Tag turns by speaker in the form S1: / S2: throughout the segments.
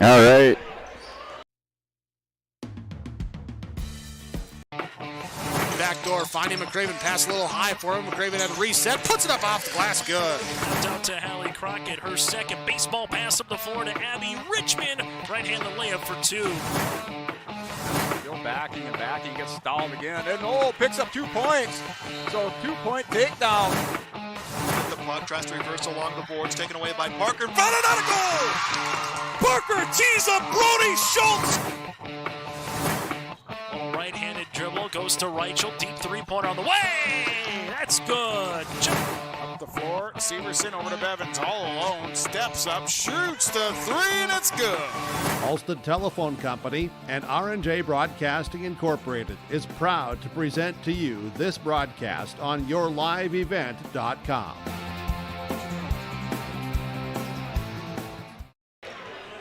S1: All right.
S2: Backdoor, finding McCraven, pass a little high for him. McCraven had a reset, puts it up off the glass, good.
S3: Out to Hallie Crockett, her second baseball pass up the floor to Abby Richmond. Right-handed layup for 2.
S4: Go backing and backing, gets stalled again, and picks up 2 points. So 2-point takedown.
S2: The puck tries to reverse along the boards, taken away by Parker, in front, another goal! Parker tees up Brody Schultz!
S3: Right-handed dribble, goes to Reichel, deep three-pointer on the way! That's good!
S2: Up the floor, Severson over to Bevins, all alone, steps up, shoots the 3, and it's good!
S5: Ulster Telephone Company and R&J Broadcasting Incorporated is proud to present to you this broadcast on yourliveevent.com.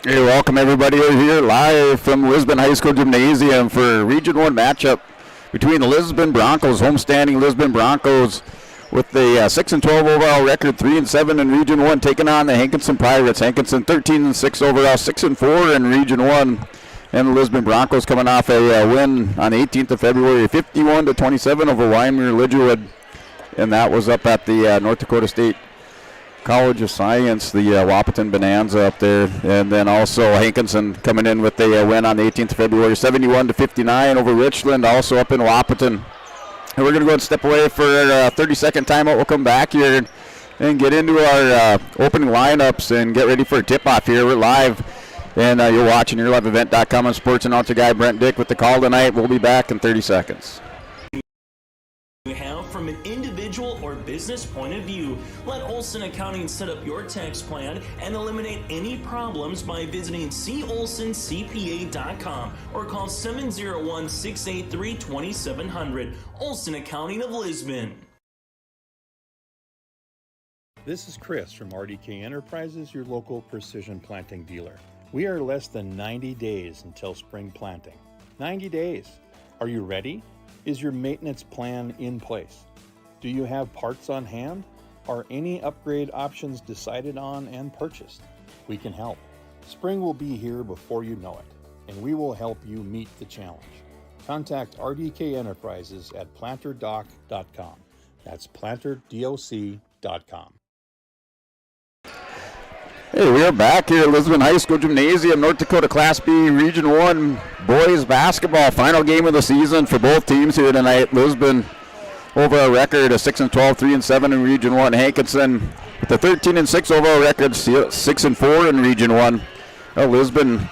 S1: Hey, welcome everybody. We're here live from Lisbon High School Gymnasium for a Region 1 matchup between the Lisbon Broncos, homestanding Lisbon Broncos with the 6-12 overall record, 3-7 in Region 1, taking on the Hankinson Pirates. Hankinson 13-6 overall, 6-4 in Region 1. And the Lisbon Broncos coming off a win on the 18th of February, 51-27 over Wyoming-Lidgerwood. And that was up at the North Dakota State College of Science, the Wahpeton Bonanza up there. And then also Hankinson coming in with a win on the 18th of February, 71-59 over Richland, also up in Wahpeton. And we're going to go and step away for a 30-second timeout. We'll come back here and get into our opening lineups and get ready for a tip-off here. We're live, and you're watching yourliveevent.com on sports announcer guy Brent Dick with the call tonight. We'll be back in 30 seconds.
S6: You have from an individual or business point of view. Let Olson Accounting set up your tax plan and eliminate any problems by visiting colsoncpa.com or call 701-683-2700. Olson Accounting of Lisbon.
S7: This is Chris from RDK Enterprises, your local precision planting dealer. We are less than 90 days until spring planting. 90 days. Are you ready? Is your maintenance plan in place? Do you have parts on hand? Are any upgrade options decided on and purchased? We can help. Spring will be here before you know it, and we will help you meet the challenge. Contact RDK Enterprises at planterdoc.com. That's planterdoc.com.
S1: Hey, we are back here at Lisbon High School Gymnasium, North Dakota Class B Region 1 boys basketball. Final game of the season for both teams here tonight. Lisbon over a record of 6-12, 3-7 in Region 1. Hankinson with a 13-6 overall record, 6-4 in Region 1. Lisbon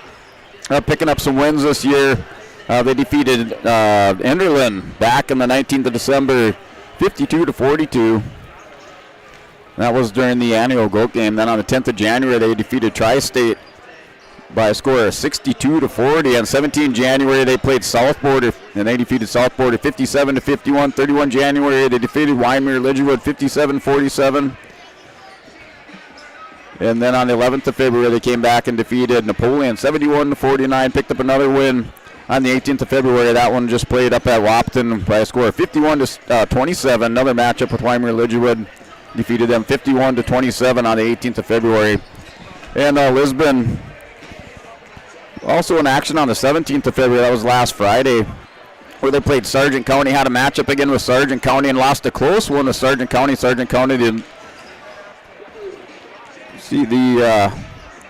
S1: picking up some wins this year. They defeated Enderlin back in the 19th of December, 52-42. That was during the annual GOAT game. Then on the 10th of January, they defeated Tri-State by a score of 62-40. On 17 January, they played Southport, and they defeated Southport at 57-51. 31 January, they defeated Wyoming-Lidgerwood 57-47. And then on the 11th of February, they came back and defeated Napoleon 71-49. Picked up another win on the 18th of February. That one just played up at Wahpeton by a score of 51-27. Another matchup with Wyoming-Lidgerwood. Defeated them 51-27 on the 18th of February. And Lisbon also in action on the 17th of February. That was last Friday, where they played Sargent County. Had a matchup again with Sargent County and lost a close one to Sargent County. Sargent County didn't see the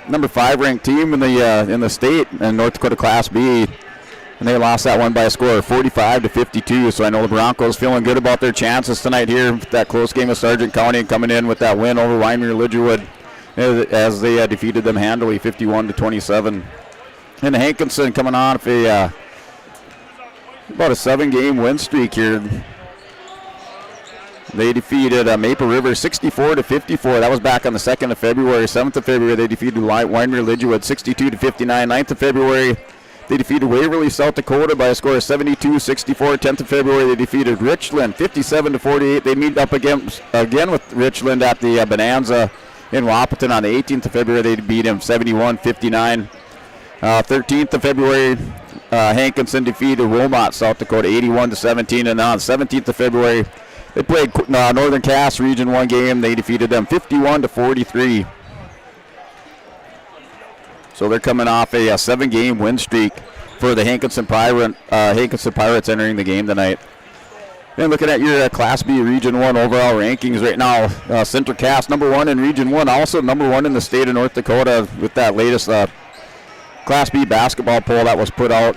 S1: number 5 ranked team in the state in North Dakota Class B. And they lost that one by a score of 45-52. So I know the Broncos feeling good about their chances tonight here with that close game of Sargent County and coming in with that win over Wyoming-Lidgerwood as they defeated them handily, 51-27. And Hankinson coming on with about a 7-game win streak here. They defeated Maple River 64-54. That was back on the 2nd of February. 7th of February, they defeated Wyoming-Lidgerwood 62-59. 9th of February, they defeated Waverly, South Dakota by a score of 72-64. 10th of February, they defeated Richland 57-48. They meet up again with Richland at the Bonanza in Wahpeton on the 18th of February. They beat him 71-59. 13th of February, Hankinson defeated Wilmot, South Dakota 81-17. And on the 17th of February, they played Northern Cass Region 1 game. They defeated them 51-43. So they're coming off a 7-game win streak for the Hankinson Pirates entering the game tonight. And looking at your Class B Region 1 overall rankings right now, Central Cass number 1 in Region 1, also number 1 in the state of North Dakota with that latest Class B basketball poll that was put out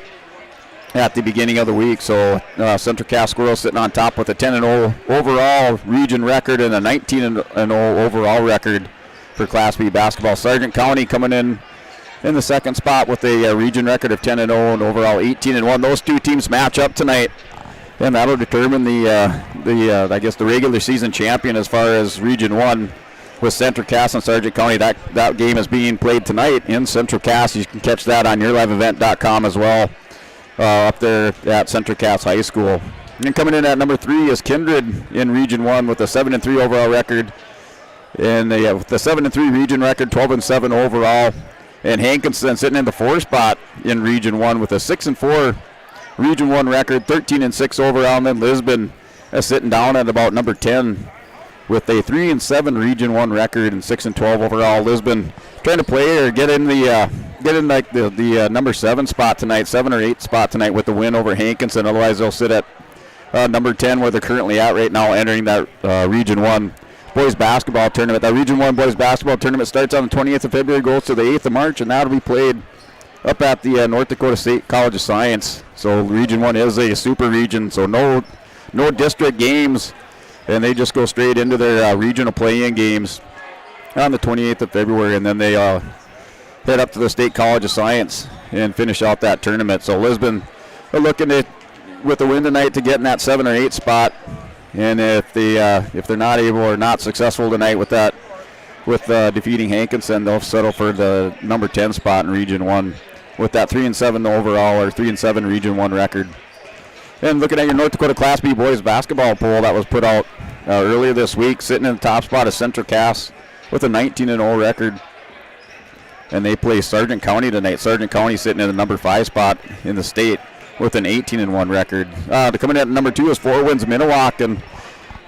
S1: at the beginning of the week. So Central Cass Squirrels sitting on top with a 10-0 overall region record and a 19-0 overall record for Class B basketball. Sargent County coming in the second spot with a region record of 10-0 and overall 18-1. Those two teams match up tonight, and that'll determine I guess the regular season champion as far as Region 1 with Central Cass and Sargent County. That game is being played tonight in Central Cass. You can catch that on yourliveevent.com as well, up there at Central Cass High School. And then coming in at number 3 is Kindred in Region 1 with a 7-3 overall record. And with the 7-3 region record, 12-7 overall. And Hankinson sitting in the 4th spot in Region 1 with a 6-4 Region 1 record, 13-6 overall. And then Lisbon sitting down at about number 10 with a 3-7 Region 1 record and 6-12 overall. Lisbon trying to play or get in the number 7 spot tonight, 7 or 8 spot tonight with the win over Hankinson. Otherwise, they'll sit at number 10 where they're currently at right now, entering that Region 1 boys basketball tournament. That Region 1 boys basketball tournament starts on the 20th of February, goes to the 8th of March, and that'll be played up at the North Dakota State College of Science. So Region 1 is a super region, so no district games, and they just go straight into their regional play-in games on the 28th of February, and then they head up to the State College of Science and finish out that tournament. So Lisbon are looking at, with the win tonight, to get in that 7 or 8 spot. And if they're not able or not successful tonight with defeating Hankinson, they'll settle for the number 10 spot in Region 1 with that 3-7 overall or 3-7 Region 1 record. And looking at your North Dakota Class B boys basketball poll that was put out earlier this week, sitting in the top spot is Central Cass with a 19-0 record. And they play Sargent County tonight. Sargent County sitting in the number 5 spot in the state with an 18-1 record. Coming in at number 2 is Four Winds Minnewauk, and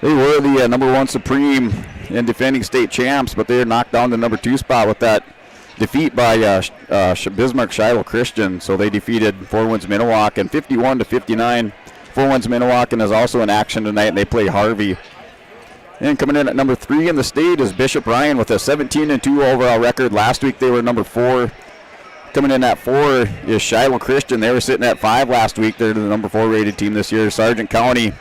S1: they were the number 1 supreme and defending state champs, but they are knocked down the number 2 spot with that defeat by Bismarck Shiloh Christian. So they defeated Four Winds Minnewauk and 51-59. Four Winds Minnewauk is also in action tonight, and they play Harvey. And coming in at number 3 in the state is Bishop Ryan with a 17-2 overall record. Last week they were number 4. Coming in at 4 is Shiloh Christian. They were sitting at 5 last week. They're the number 4 rated team this year. Sargent County,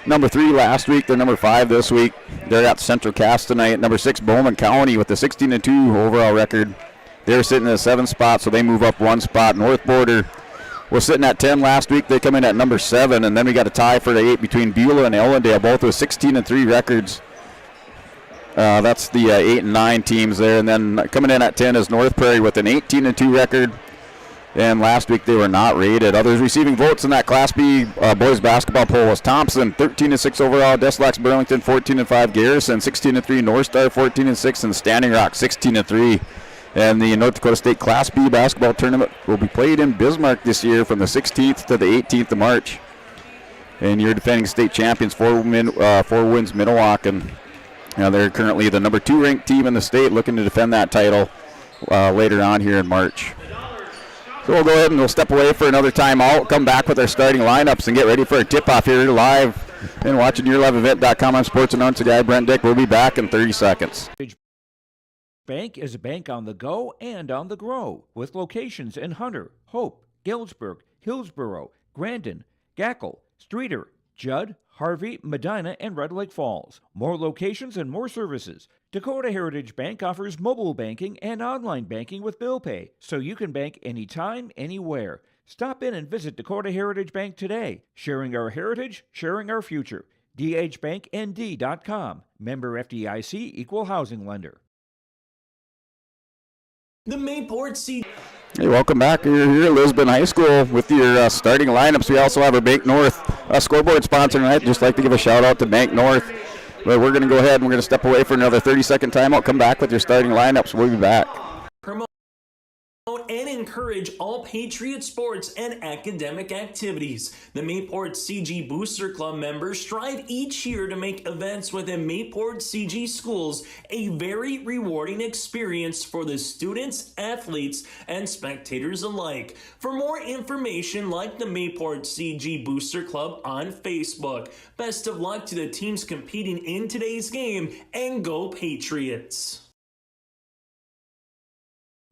S1: number 3 last week. They're number 5 this week. They're at Central Cass tonight. Number 6, Bowman County with a 16-2 overall record. They're sitting in the 7th spot, so they move up 1 spot. North Border was sitting at 10 last week. They come in at number 7, and then we got a tie for the 8 between Beulah and Ellendale, both with 16-3 records. That's the 8 and 9 teams there. And then coming in at 10 is North Prairie with an 18-2 record. And last week they were not rated. Others receiving votes in that Class B boys basketball poll was Thompson, 13-6 overall. Deslax Burlington, 14-5. Garrison, 16-3. North Star, 14-6. And Standing Rock, 16-3. And the North Dakota State Class B basketball tournament will be played in Bismarck this year from the 16th to the 18th of March. And your defending state champions, Four Winds Minnewauk, and they're currently the number 2 ranked team in the state, looking to defend that title later on here in March. So we'll go ahead and we'll step away for another timeout, come back with our starting lineups, and get ready for a tip-off here live and watching yourliveevent.com. I'm sports announcer guy Brent Dick. We'll be back in 30 seconds.
S8: Bank is a bank on the go and on the grow, with locations in Hunter, Hope, Galesburg, Hillsboro, Grandin, Gackle, Streeter, Judd, Harvey, Medina, and Red Lake Falls. More locations and more services. Dakota Heritage Bank offers mobile banking and online banking with bill pay, so you can bank anytime, anywhere. Stop in and visit Dakota Heritage Bank today. Sharing our heritage, sharing our future. dhbanknd.com. Member FDIC, Equal Housing Lender.
S6: The Mayport C.
S1: Hey, welcome back. You're here at Lisbon High School with your starting lineups. We also have our Bank North scoreboard sponsor tonight. Just like to give a shout out to Bank North. But we're going to go ahead and we're going to step away for another 30-second timeout. Come back with your starting lineups. We'll be back.
S6: Promote and encourage all Patriot sports and academic activities. The Mayport CG Booster Club members strive each year to make events within Mayport CG schools a very rewarding experience for the students, athletes, and spectators alike. For more information, like the Mayport CG Booster Club on Facebook. Best of luck to the teams competing in today's game, and go Patriots!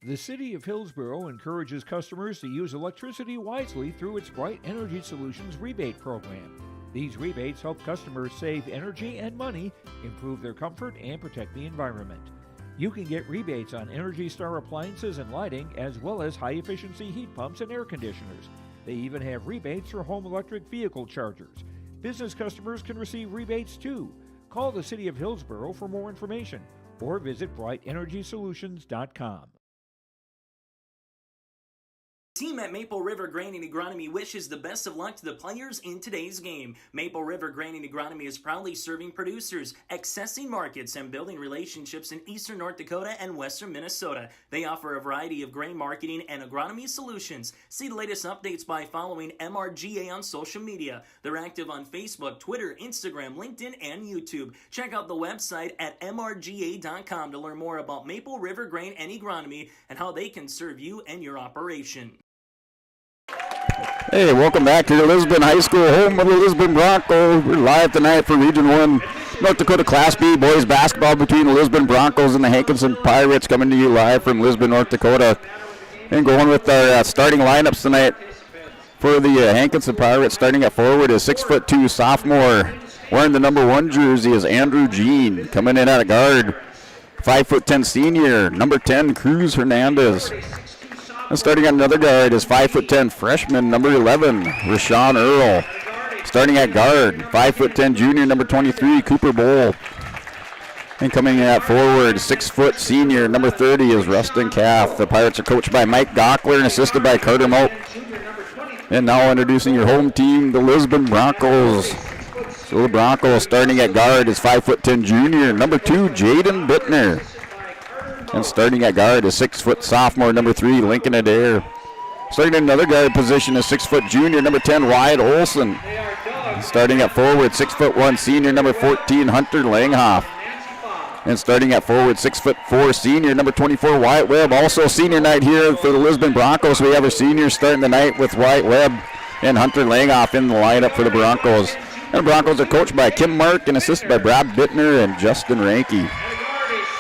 S8: The City of Hillsborough encourages customers to use electricity wisely through its Bright Energy Solutions rebate program. These rebates help customers save energy and money, improve their comfort, and protect the environment. You can get rebates on Energy Star appliances and lighting, as well as high-efficiency heat pumps and air conditioners. They even have rebates for home electric vehicle chargers. Business customers can receive rebates too. Call the City of Hillsborough for more information or visit brightenergysolutions.com.
S6: Team at Maple River Grain and Agronomy wishes the best of luck to the players in today's game. Maple River Grain and Agronomy is proudly serving producers, accessing markets, and building relationships in eastern North Dakota and western Minnesota. They offer a variety of grain marketing and agronomy solutions. See the latest updates by following MRGA on social media. They're active on Facebook, Twitter, Instagram, LinkedIn, and YouTube. Check out the website at mrga.com to learn more about Maple River Grain and Agronomy and how they can serve you and your operation.
S1: Hey, welcome back to the Lisbon High School, home of the Lisbon Broncos. We're live tonight for Region 1 North Dakota Class B boys basketball between the Lisbon Broncos and the Hankinson Pirates, coming to you live from Lisbon, North Dakota. And going with our starting lineups tonight for the Hankinson Pirates. Starting at forward is 6'2" sophomore. Wearing the number 1 jersey is Andrew Jean. Coming in at a guard, 5'10" senior, number 10, Cruz Hernandez. And starting at another guard is 5'10" freshman, number 11, Rashawn Earl. Starting at guard, 5'10" junior, number 23, Cooper Bowl. And coming in at forward, 6' senior, number 30 is Rustin Caff. The Pirates are coached by Mike Gockler and assisted by Carter Moak. And now introducing your home team, the Lisbon Broncos. So the Broncos starting at guard is 5'10" junior, number 2, Jaden Bittner. And starting at guard is 6' sophomore, number 3, Lincoln Adair. Starting at another guard position is 6' junior, number 10, Wyatt Olson. And starting at forward, 6'1" senior, number 14, Hunter Langhoff. And starting at forward, 6'4" senior, number 24, Wyatt Webb. Also senior night here for the Lisbon Broncos. We have our seniors starting the night with Wyatt Webb and Hunter Langhoff in the lineup for the Broncos. And the Broncos are coached by Kim Mark and assisted by Brad Bittner and Justin Ranke.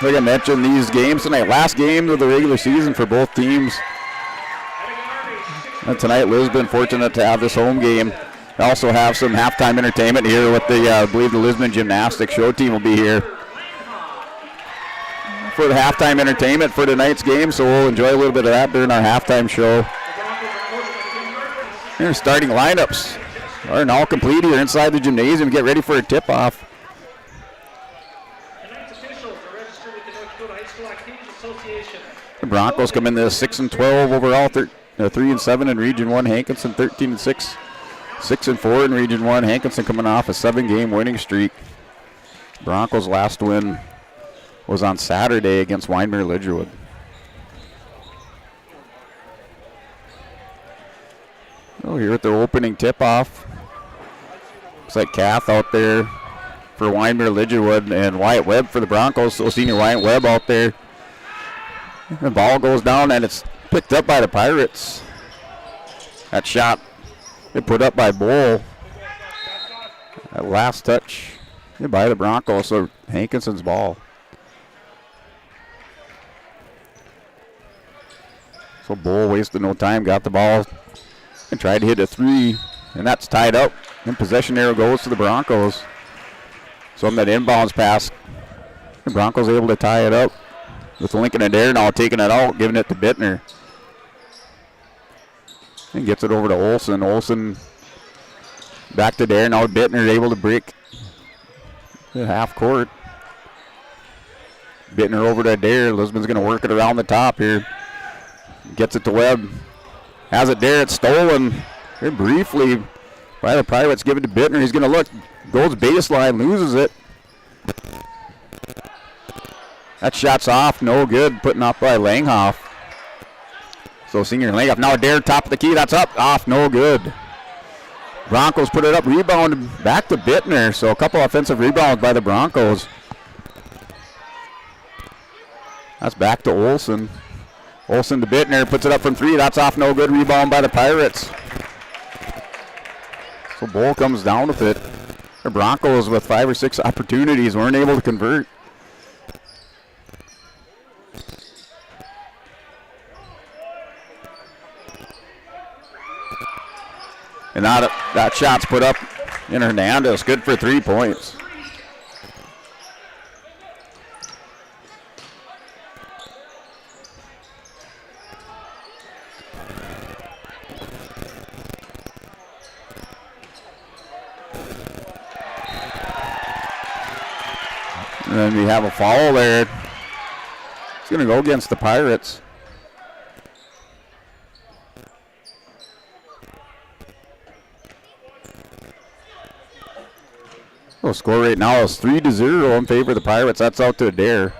S1: Like I mentioned, these games tonight, last game of the regular season for both teams. And tonight, Lisbon fortunate to have this home game. They also have some halftime entertainment here with the, I believe the Lisbon Gymnastics show team will be here for the halftime entertainment for tonight's game, so we'll enjoy a little bit of that during our halftime show. Here, starting lineups are now complete here inside the gymnasium. Get ready for a tip-off. The Broncos come in this 6-12 overall, 3-7 in Region 1. Hankinson 13-6, 6-4 in Region 1. Hankinson coming off a 7-game winning streak. Broncos' last win was on Saturday against Weinmere Lidgerwood. Oh, here at the opening tip-off. Looks like Kath out there for Weinmere Lidgerwood and Wyatt Webb for the Broncos. So senior Wyatt Webb out there. The ball goes down and it's picked up by the Pirates. That shot is put up by Bull. That last touch by the Broncos, so Hankinson's ball. So Bull wasted no time, got the ball and tried to hit a 3, and that's tied up. And possession arrow goes to the Broncos. So on that inbounds pass, the Broncos able to tie it up with Lincoln Adair now taking it out, giving it to Bittner. And gets it over to Olson. Olson back to Adair. Now Bittner able to break the half court. Bittner over to Adair. Lisbon's going to work it around the top here. Gets it to Webb. Has it there. It's stolen very briefly by the Pirates. Give it to Bittner. He's going to look. Goes baseline. Loses it. That shot's off. No good. Putting up by Langhoff. So senior layup. Now Adair, top of the key. That's up. Off. No good. Broncos put it up. Rebound back to Bittner. So a couple offensive rebounds by the Broncos. That's back to Olsen. Olsen to Bittner. Puts it up from 3. That's off. No good. Rebound by the Pirates. So Bull comes down with it. The Broncos with 5 or 6 opportunities weren't able to convert. And that shot's put up in Hernandez. Good for 3 points. And then we have a foul there. It's going to go against the Pirates. The score right now is 3-0 in favor of the Pirates. That's out to Adair.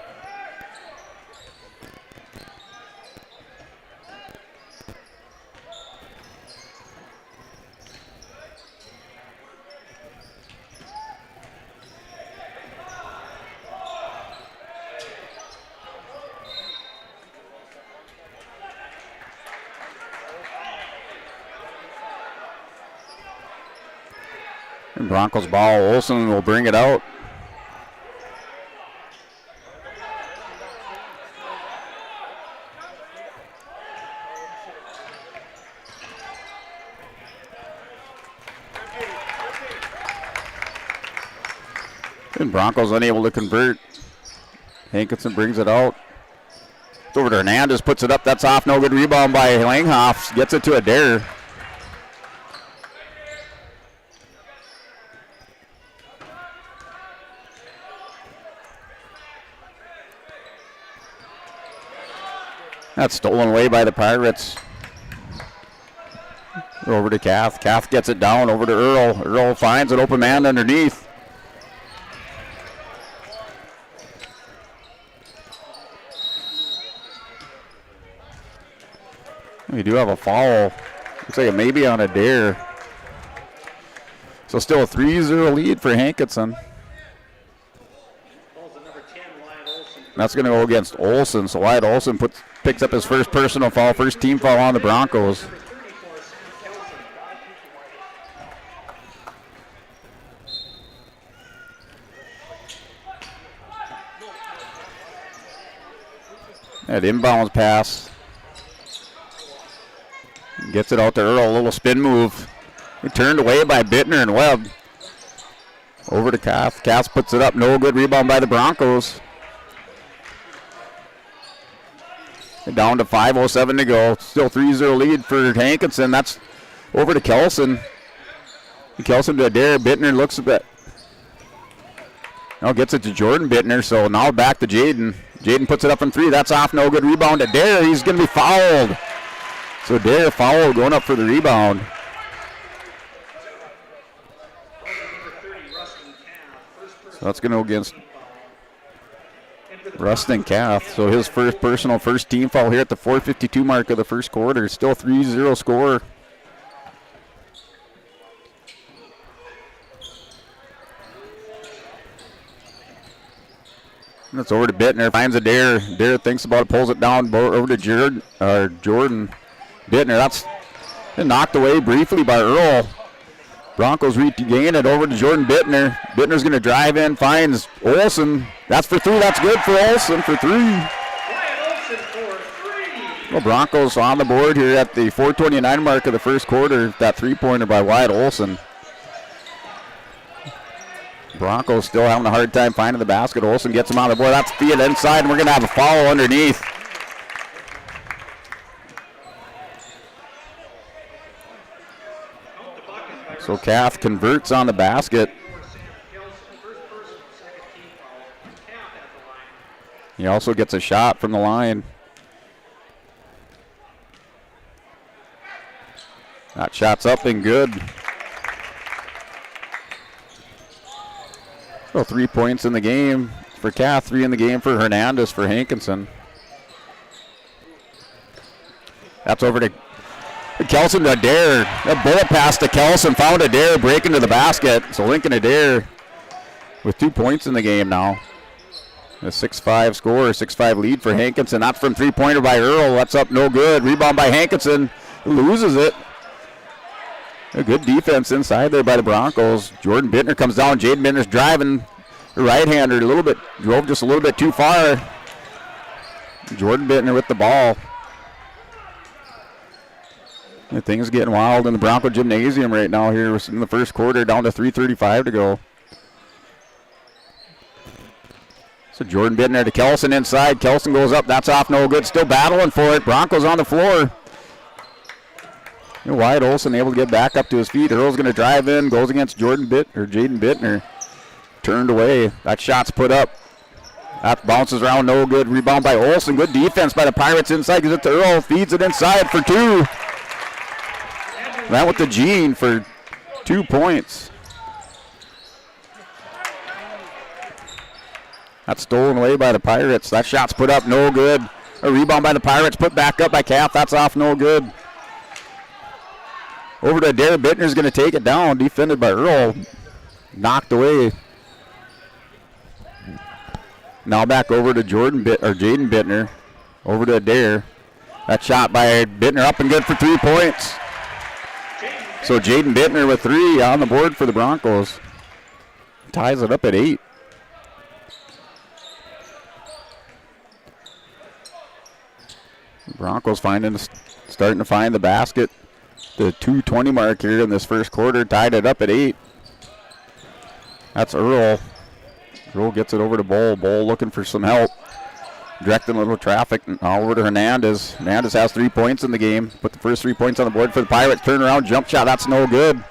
S1: And Broncos ball. Olsen will bring it out. And Broncos unable to convert. Hankinson brings it out. It's over to Hernandez, puts it up. That's off. No good rebound by Langhoff. Gets it to Adair. That's stolen away by the Pirates. Over to Kath. Kath gets it down over to Earl. Earl finds an open man underneath. We do have a foul. Looks like it may be on Adair. So still a 3-0 lead for Hankinson. That's going to go against Olsen. So Wyatt Olsen picks up his first personal foul, first team foul on the Broncos. That inbounds pass. Gets it out to Earl, a little spin move. Turned away by Bittner and Webb. Over to Kath. Kath puts it up, no good. Rebound by the Broncos. Down to 5:07 to go. Still 3-0 lead for Hankinson. That's over to Kelson. Kelson to Adair. Bittner looks a bit. Now gets it to Jordan Bittner. So now back to Jaden. Jaden puts it up from 3. That's off. No good. Rebound to Adair. He's going to be fouled. So Adair fouled going up for the rebound. So that's going to go against Rustin Kath. So his first personal, first team foul here at the 4:52 mark of the first quarter. Still 3-0 score. And it's over to Bittner. Finds Adair. Adair thinks about it, pulls it down over to Jordan. Bittner. That's knocked away briefly by Earl. Broncos regain it over to Jordan Bittner. Bittner's going to drive in, finds Olsen. That's for 3. That's good for Olsen for 3. Well, Broncos on the board here at the 4:29 mark of the first quarter. That 3-pointer by Wyatt Olsen. Broncos still having a hard time finding the basket. Olsen gets him on the board. That's feed inside, and we're going to have a foul underneath. So Kath converts on the basket. He also gets a shot from the line. That shot's up and good. So 3 points in the game for Kath, 3 in the game for Hernandez for Hankinson. That's over to Kelson to Adair. A bullet pass to Kelson. Found Adair breaking to the basket. So Lincoln Adair with 2 points in the game now. A 6-5 score, 6-5 lead for Hankinson. That's from three-pointer by Earl. That's up, no good. Rebound by Hankinson. Loses it. A good defense inside there by the Broncos. Jordan Bittner comes down. Jaden Bittner's driving. The right-hander drove just a little bit too far. Jordan Bittner with the ball. And things getting wild in the Bronco Gymnasium right now here in the first quarter, down to 3:35 to go. So Jordan Bittner to Kelson inside. Kelson goes up. That's off, no good. Still battling for it. Broncos on the floor. Wyatt Olson able to get back up to his feet. Earl's going to drive in. Goes against Jaden Bittner. Turned away. That shot's put up. That bounces around, no good. Rebound by Olson. Good defense by the Pirates inside. Gives it to Earl. Feeds it inside for two. That with the Gene for 2 points. That's stolen away by the Pirates. That shot's put up, no good. A rebound by the Pirates, put back up by Calf. That's off, no good. Over to Adair. Bittner's going to take it down. Defended by Earl. Knocked away. Now back over to Jaden Bittner. Over to Adair. That shot by Bittner up and good for 3 points. So Jaden Bittner with 3 on the board for the Broncos. Ties it up at 8. Broncos starting to find the basket. The 2:20 mark here in this first quarter, tied it up at 8. That's Earl. Earl gets it over to Bowl. Bowl looking for some help. Directing a little traffic. Now over to Hernandez. Hernandez has 3 points in the game. Put the first 3 points on the board for the Pirates. Turnaround jump shot. That's no good.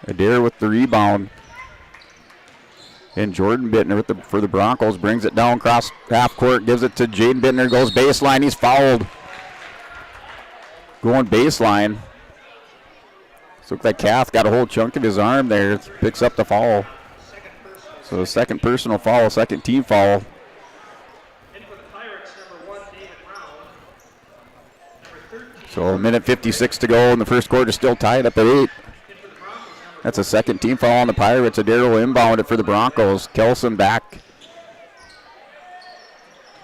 S1: Adair with the rebound. And Jordan Bittner for the Broncos brings it down across half court. Gives it to Jaden Bittner. Goes baseline. He's fouled. Going baseline. Looks like Kath got a whole chunk of his arm there. Picks up the foul. So second personal foul, second team foul. So a minute 56 to go in the first quarter, still tied up at 8. That's a second team foul on the Pirates. Adair will inbound it for the Broncos. Kelson back.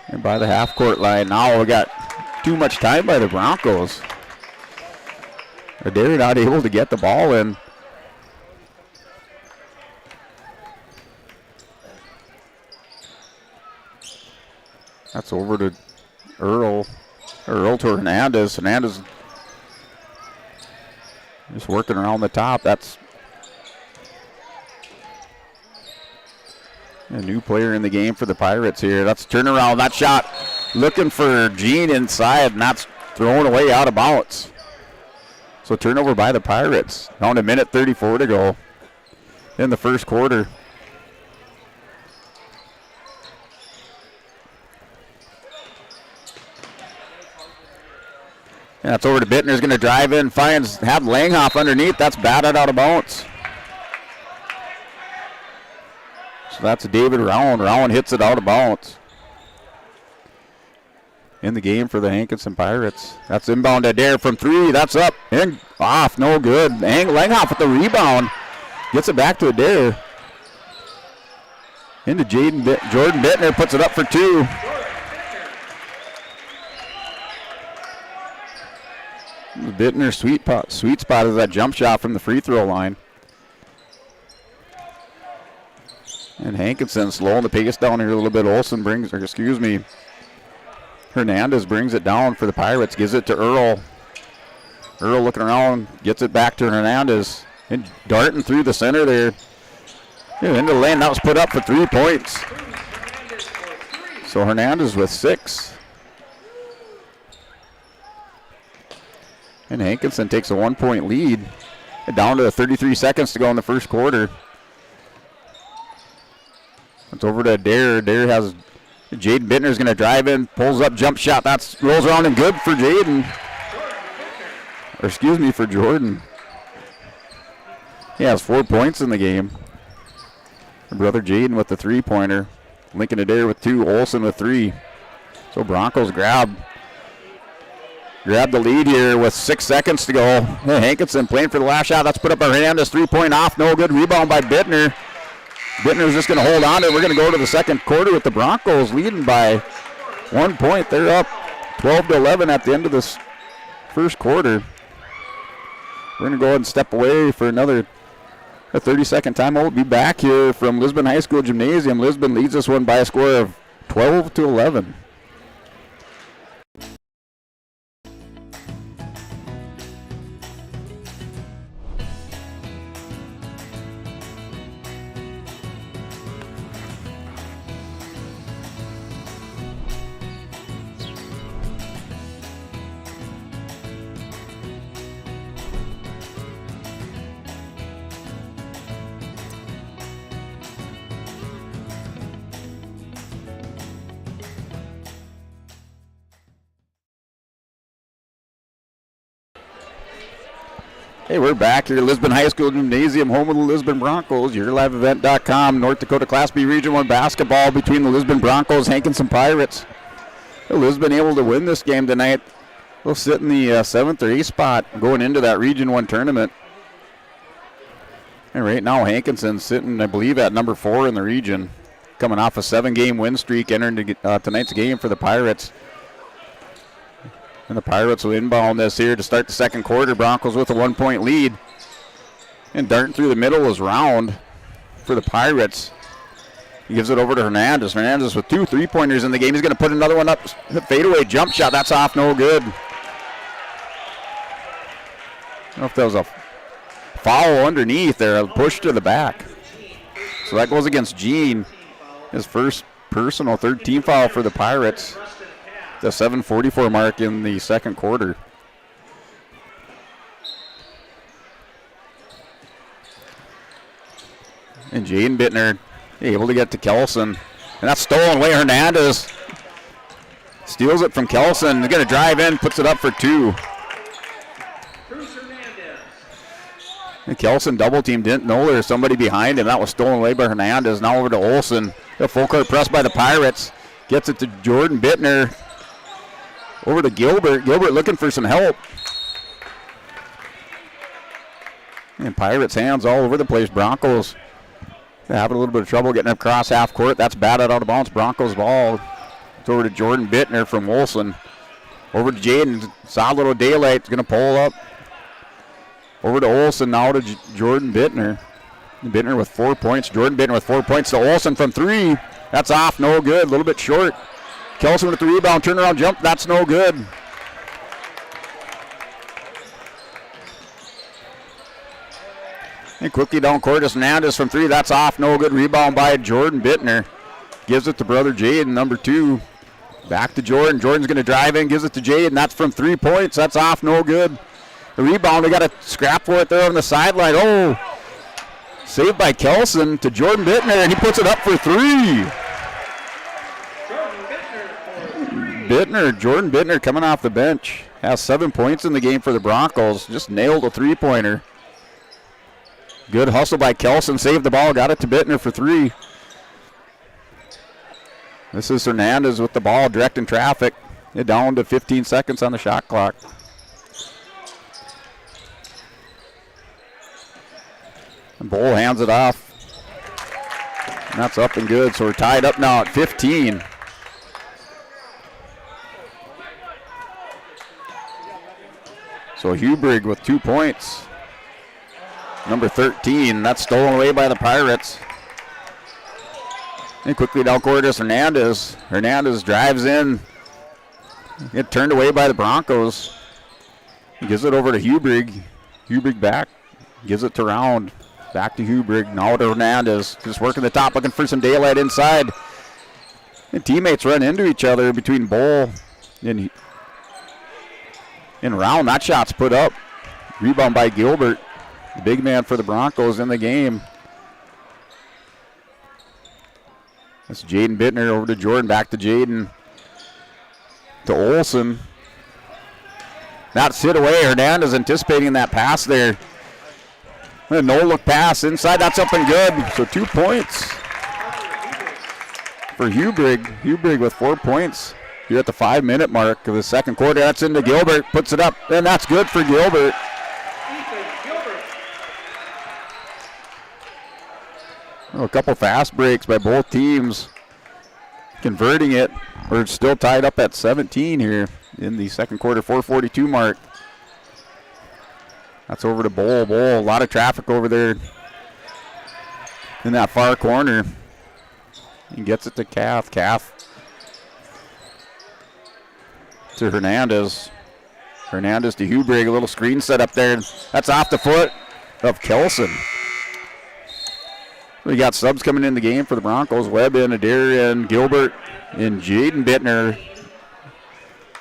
S1: And by the half court line. Now we got too much time by the Broncos. Adair not able to get the ball in. That's over to Earl. Earl to Hernandez. Hernandez just working around the top. That's a new player in the game for the Pirates here. That's turnaround. That shot looking for Gene inside, and that's thrown away out of bounds. So turnover by the Pirates. Down to minute 34 to go in the first quarter. And that's over to Bittner's going to drive in, have Langhoff underneath. That's batted out of bounds. So that's David Rowan. Rowan hits it out of bounds. In the game for the Hankinson Pirates. That's inbound to Adair from 3. That's up and off. No good. Langhoff with the rebound. Gets it back to Adair. Into Jordan Bittner. Puts it up for 2. Bittner's sweet spot is that jump shot from the free throw line. And Hankinson slowing the pace down here a little bit. Hernandez brings it down for the Pirates. Gives it to Earl. Earl looking around. Gets it back to Hernandez. And darting through the center there. Into the lane. That was put up for 3 points. So Hernandez with 6. And Hankinson takes a 1-point lead. Down to 33 seconds to go in the first quarter. It's over to Adair. Adair has Jaden Bittner's going to drive in, pulls up, jump shot. That rolls around and good for Jaden. For Jordan. He has 4 points in the game. Brother Jaden with the 3-pointer. Lincoln Adair with 2. Olson with 3. So Broncos grab grab the lead here with 6 seconds to go. Hankinson playing for the last shot. That's put up Hernandez. 3-point off. No good. Rebound by Bittner. Bittner's just going to hold on to it. We're going to go to the second quarter with the Broncos leading by 1 point. They're up 12-11 at the end of this first quarter. We're going to go ahead and step away for another 30-second time. We'll be back here from Lisbon High School Gymnasium. Lisbon leads this one by a score of 12-11. Hey, we're back here at Lisbon High School Gymnasium, home of the Lisbon Broncos. YourLiveEvent.com. North Dakota Class B Region 1 basketball between the Lisbon Broncos, Hankinson Pirates. Lisbon able to win this game tonight. They'll sit in the 7th or 8th spot going into that Region 1 tournament. And right now, Hankinson's sitting, I believe, at number 4 in the region, coming off a 7-game win streak, entering tonight's game for the Pirates. And the Pirates will inbound this here to start the second quarter. Broncos with a 1-point lead. And darting through the middle is Round for the Pirates. He gives it over to Hernandez. Hernandez with 2 3-pointers in the game. He's going to put another one up. Fadeaway jump shot. That's off, no good. I don't know if that was a foul underneath there. A push to the back. So that goes against Gene. His first personal, third team foul for the Pirates. The 7:44 mark in the second quarter. And Jaden Bittner able to get to Kelson. And that's stolen away. Hernandez steals it from Kelson. He's going to drive in, puts it up for 2. And Kelson double team, didn't know there was somebody behind him. That was stolen away by Hernandez. Now over to Olsen. A full court press by the Pirates. Gets it to Jordan Bittner. Over to Gilbert. Gilbert looking for some help. And Pirates hands all over the place. Broncos having a little bit of trouble getting across half court. That's batted out of bounds. Broncos ball. It's over to Jordan Bittner from Wilson. Over to Jaden. Saw a little daylight. It's going to pull up. Over to Olsen. Now to Jordan Bittner. Bittner with 4 points. Jordan Bittner with 4 points to Olsen from 3. That's off. No good. A little bit short. Kelson with the rebound, turnaround jump, that's no good. And quickly down court is Hernandez from 3, that's off, no good. Rebound by Jordan Bittner. Gives it to brother Jaden, number 2. Back to Jordan. Jordan's going to drive in, gives it to Jaden. That's from 3 points, that's off, no good. The rebound, we got a scrap for it there on the sideline. Oh, saved by Kelson to Jordan Bittner, and he puts it up for 3. Jordan Bittner coming off the bench. Has 7 points in the game for the Broncos. Just nailed a 3-pointer. Good hustle by Kelson. Saved the ball. Got it to Bittner for 3. This is Hernandez with the ball directing traffic. Down to 15 seconds on the shot clock. And Bull hands it off. And that's up and good. So we're tied up now at 15. So Hubrig with 2 points. Number 13, that's stolen away by the Pirates. And quickly down court is Hernandez. Hernandez drives in. Get turned away by the Broncos. He gives it over to Hubrig. Hubrig back. Gives it to Round. Back to Hubrig. Now to Hernandez. Just working the top, looking for some daylight inside. And teammates run into each other between Bull and Round. That shot's put up. Rebound by Gilbert. The big man for the Broncos in the game. That's Jaden Bittner over to Jordan. Back to Jaden. To Olsen. That's hit away. Hernandez anticipating that pass there. A no-look pass inside. That's up and good. So 2 points for Hubrig. Hubrig with 4 points You're at the 5-minute mark of the second quarter. That's into Gilbert. Puts it up, and that's good for Gilbert. Oh, a couple fast breaks by both teams. Converting it. We're still tied up at 17 here in the second quarter, 4:42 mark. That's over to Bowl. Bowl, a lot of traffic over there in that far corner. He gets it to Calf. Calf to Hernandez. Hernandez to Hubrig. A little screen set up there. That's off the foot of Kelson. We got subs coming in the game for the Broncos. Webb in, Adair in, Gilbert and Jaden Bittner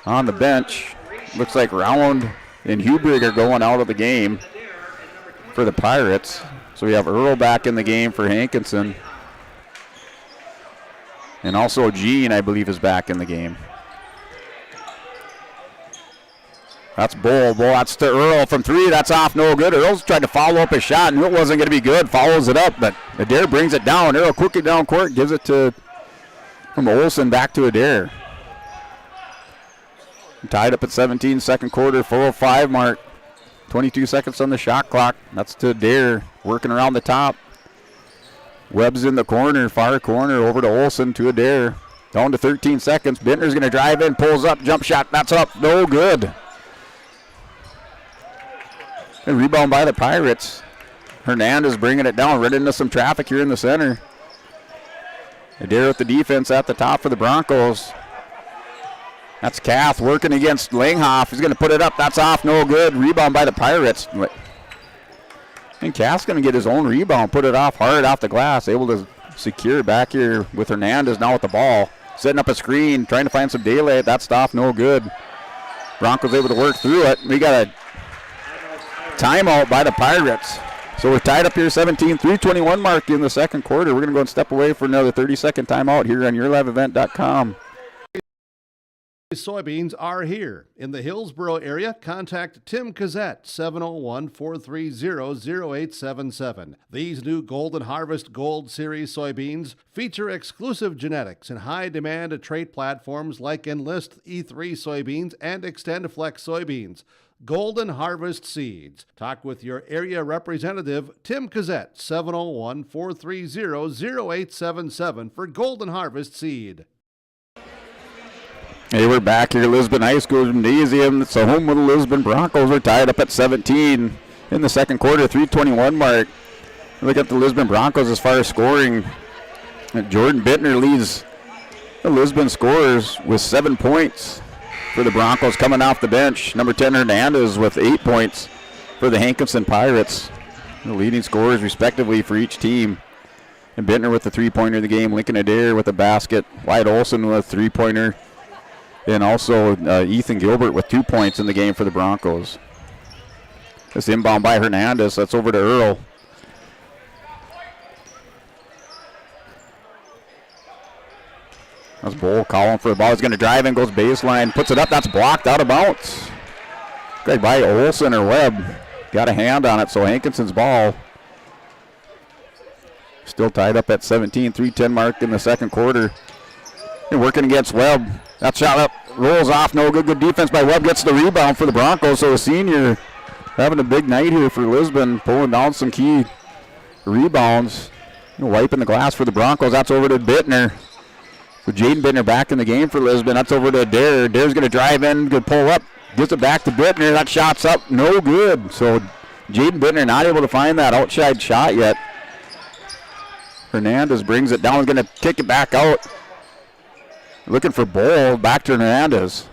S1: on the bench. Looks like Round and Hubrig are going out of the game for the Pirates. So we have Earl back in the game for Hankinson. And also Gene, I believe, is back in the game. That's Bull. That's to Earl from 3. That's off, no good. Earl's tried to follow up a shot, and it wasn't going to be good. Follows it up, but Adair brings it down. Earl quickly down court, gives it from Olsen back to Adair. Tied up at 17, second quarter, 4:05 mark. 22 seconds on the shot clock. That's to Adair, working around the top. Webb's in the corner, far corner, over to Olsen, to Adair. Down to 13 seconds. Bittner's going to drive in, pulls up, jump shot. That's up, no good. And rebound by the Pirates. Hernandez bringing it down, right into some traffic here in the center. Adair with the defense at the top for the Broncos. That's Kath working against Langhoff. He's going to put it up. That's off, no good. Rebound by the Pirates. And Kath's going to get his own rebound, put it off hard off the glass. Able to secure back here with Hernandez now with the ball. Setting up a screen, trying to find some daylight. That's off, no good. Broncos able to work through it. We got a timeout by the Pirates. So we're tied up here 17, 3:21 mark in the second quarter. We're going to go and step away for another 30-second timeout here on YourLiveEvent.com.
S5: Soybeans are here. In the Hillsboro area, contact Tim Cassette, 701-430-0877. These new Golden Harvest Gold Series soybeans feature exclusive genetics and high-demand trait platforms like Enlist E3 soybeans and XtendFlex soybeans. Golden Harvest Seeds. Talk with your area representative, Tim Cassette, 701-430-0877 for Golden Harvest Seed.
S1: Hey, we're back here at Lisbon High School Gymnasium. It's the home of the Lisbon Broncos. We're tied up at 17 in the second quarter, 3:21 mark. Look at the Lisbon Broncos as far as scoring. Jordan Bittner leads the Lisbon scorers with 7 points for the Broncos coming off the bench. Number 10, Hernandez, with 8 points for the Hankinson Pirates. The leading scorers respectively for each team. And Bittner with the three-pointer of the game. Lincoln Adair with a basket. Wyatt Olsen with a three-pointer. And also Ethan Gilbert with 2 points in the game for the Broncos. This inbound by Hernandez. That's over to Earl. That's Bull calling for the ball. He's going to drive in, goes baseline, puts it up. That's blocked out of bounds. Great by Olsen or Webb. Got a hand on it, so Hankinson's ball. Still tied up at 17, 3:10 mark in the second quarter. And working against Webb. That shot up, rolls off, no good. Good defense by Webb, gets the rebound for the Broncos. So a senior having a big night here for Lisbon, pulling down some key rebounds. Wiping the glass for the Broncos. That's over to Bittner. So Jaden Bittner back in the game for Lisbon. That's over to Adair. Adair's going to drive in, good pull up, gives it back to Bittner. That shot's up, no good. So Jaden Bittner not able to find that outside shot yet. Hernandez brings it down, going to kick it back out. Looking for Bull, back to Hernandez.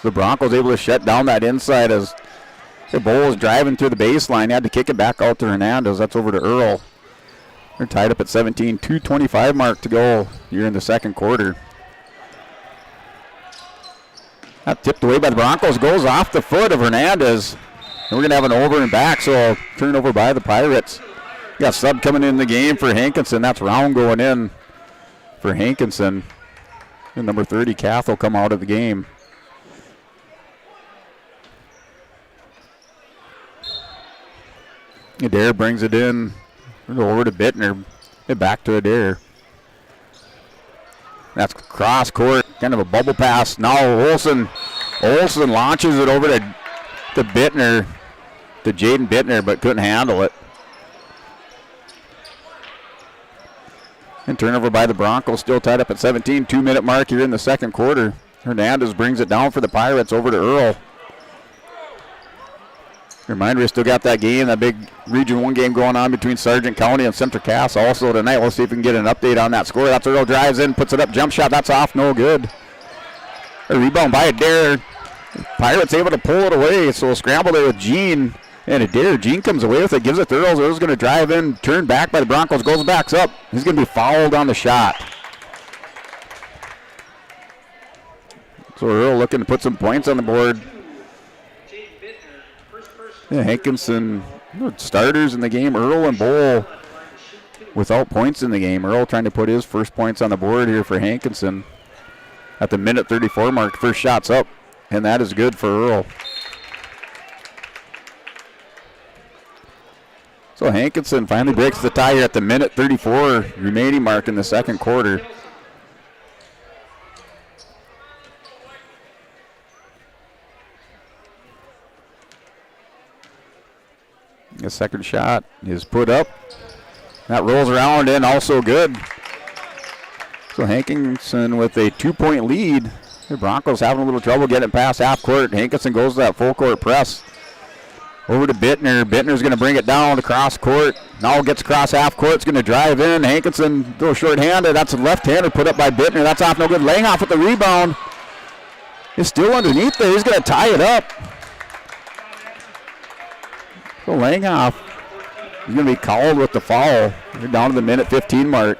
S1: The Broncos able to shut down that inside as the Bull was driving through the baseline. He had to kick it back out to Hernandez. That's over to Earl. They're tied up at 17, 2:25 mark to go here in the second quarter. That tipped away by the Broncos, goes off the foot of Hernandez. And we're going to have an over and back, so turnover by the Pirates. Got sub coming in the game for Hankinson. That's Round going in for Hankinson. And number 30, Kath, will come out of the game. Adair brings it in. Over to Bittner. And back to Adair. That's cross court. kind of a bubble pass. Now Olsen launches it over to Bittner, to Jaden Bittner, but couldn't handle it. And turnover by the Broncos, still tied up at 17. 2-minute mark here in the second quarter. Hernandez brings it down for the Pirates over to Earl. Reminder, we still got that game, that big Region 1 game going on between Sargent County and Central Cass also tonight. We'll see if we can get an update on that score. That's Earl, drives in, puts it up, jump shot, that's off, no good. A rebound by Adair. Pirates able to pull it away, so we'll scramble there with Gene. And Adair, Gene comes away with it, gives it to Earl. Earl's going to drive in, turn back by the Broncos, goes backs up. He's going to be fouled on the shot. So Earl looking to put some points on the board. Yeah, Hankinson, starters in the game. Earl and Bowl without points in the game. Earl trying to put his first points on the board here for Hankinson. At the minute 34 mark, first shot's up, and that is good for Earl. So Hankinson finally breaks the tie here at the minute 34 remaining mark in the second quarter. The second shot is put up. That rolls around and also good. So Hankinson with a 2-point lead. The Broncos having a little trouble getting past half court. Hankinson goes to that full court press. Over to Bittner. Bittner's going to bring it down across court. Now gets across half court. It's going to drive in. Hankinson goes short-handed. That's a left-hander put up by Bittner. That's off no good. Langhoff with the rebound. It's still underneath there. He's going to tie it up. So Langhoff is going to be called with the foul. They're down to the minute 15 mark.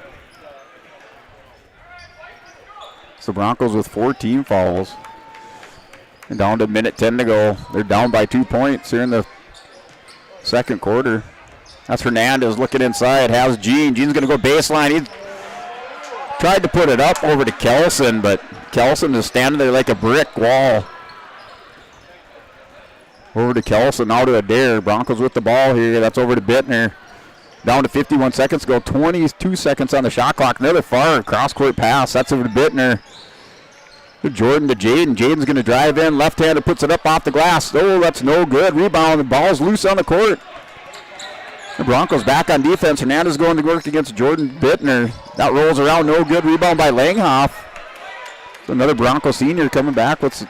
S1: So Broncos with 14 fouls. And down to minute 10 to go. They're down by 2 points here in the second quarter. That's Hernandez looking inside. Has Gene. Gene's going to go baseline. He tried to put it up over to Kelson, but Kelson is standing there like a brick wall. Over to Kelson, now to Adair. Broncos with the ball here. That's over to Bittner. Down to 51 seconds to go. 22 seconds on the shot clock. Another far cross-court pass. That's over to Bittner. To Jordan to Jaden. Jaden's going to drive in. Left-handed puts it up off the glass. Oh, that's no good. Rebound. The ball's loose on the court. The Broncos back on defense. Hernandez going to work against Jordan Bittner. That rolls around. No good. Rebound by Langhoff. Another Bronco senior coming back with a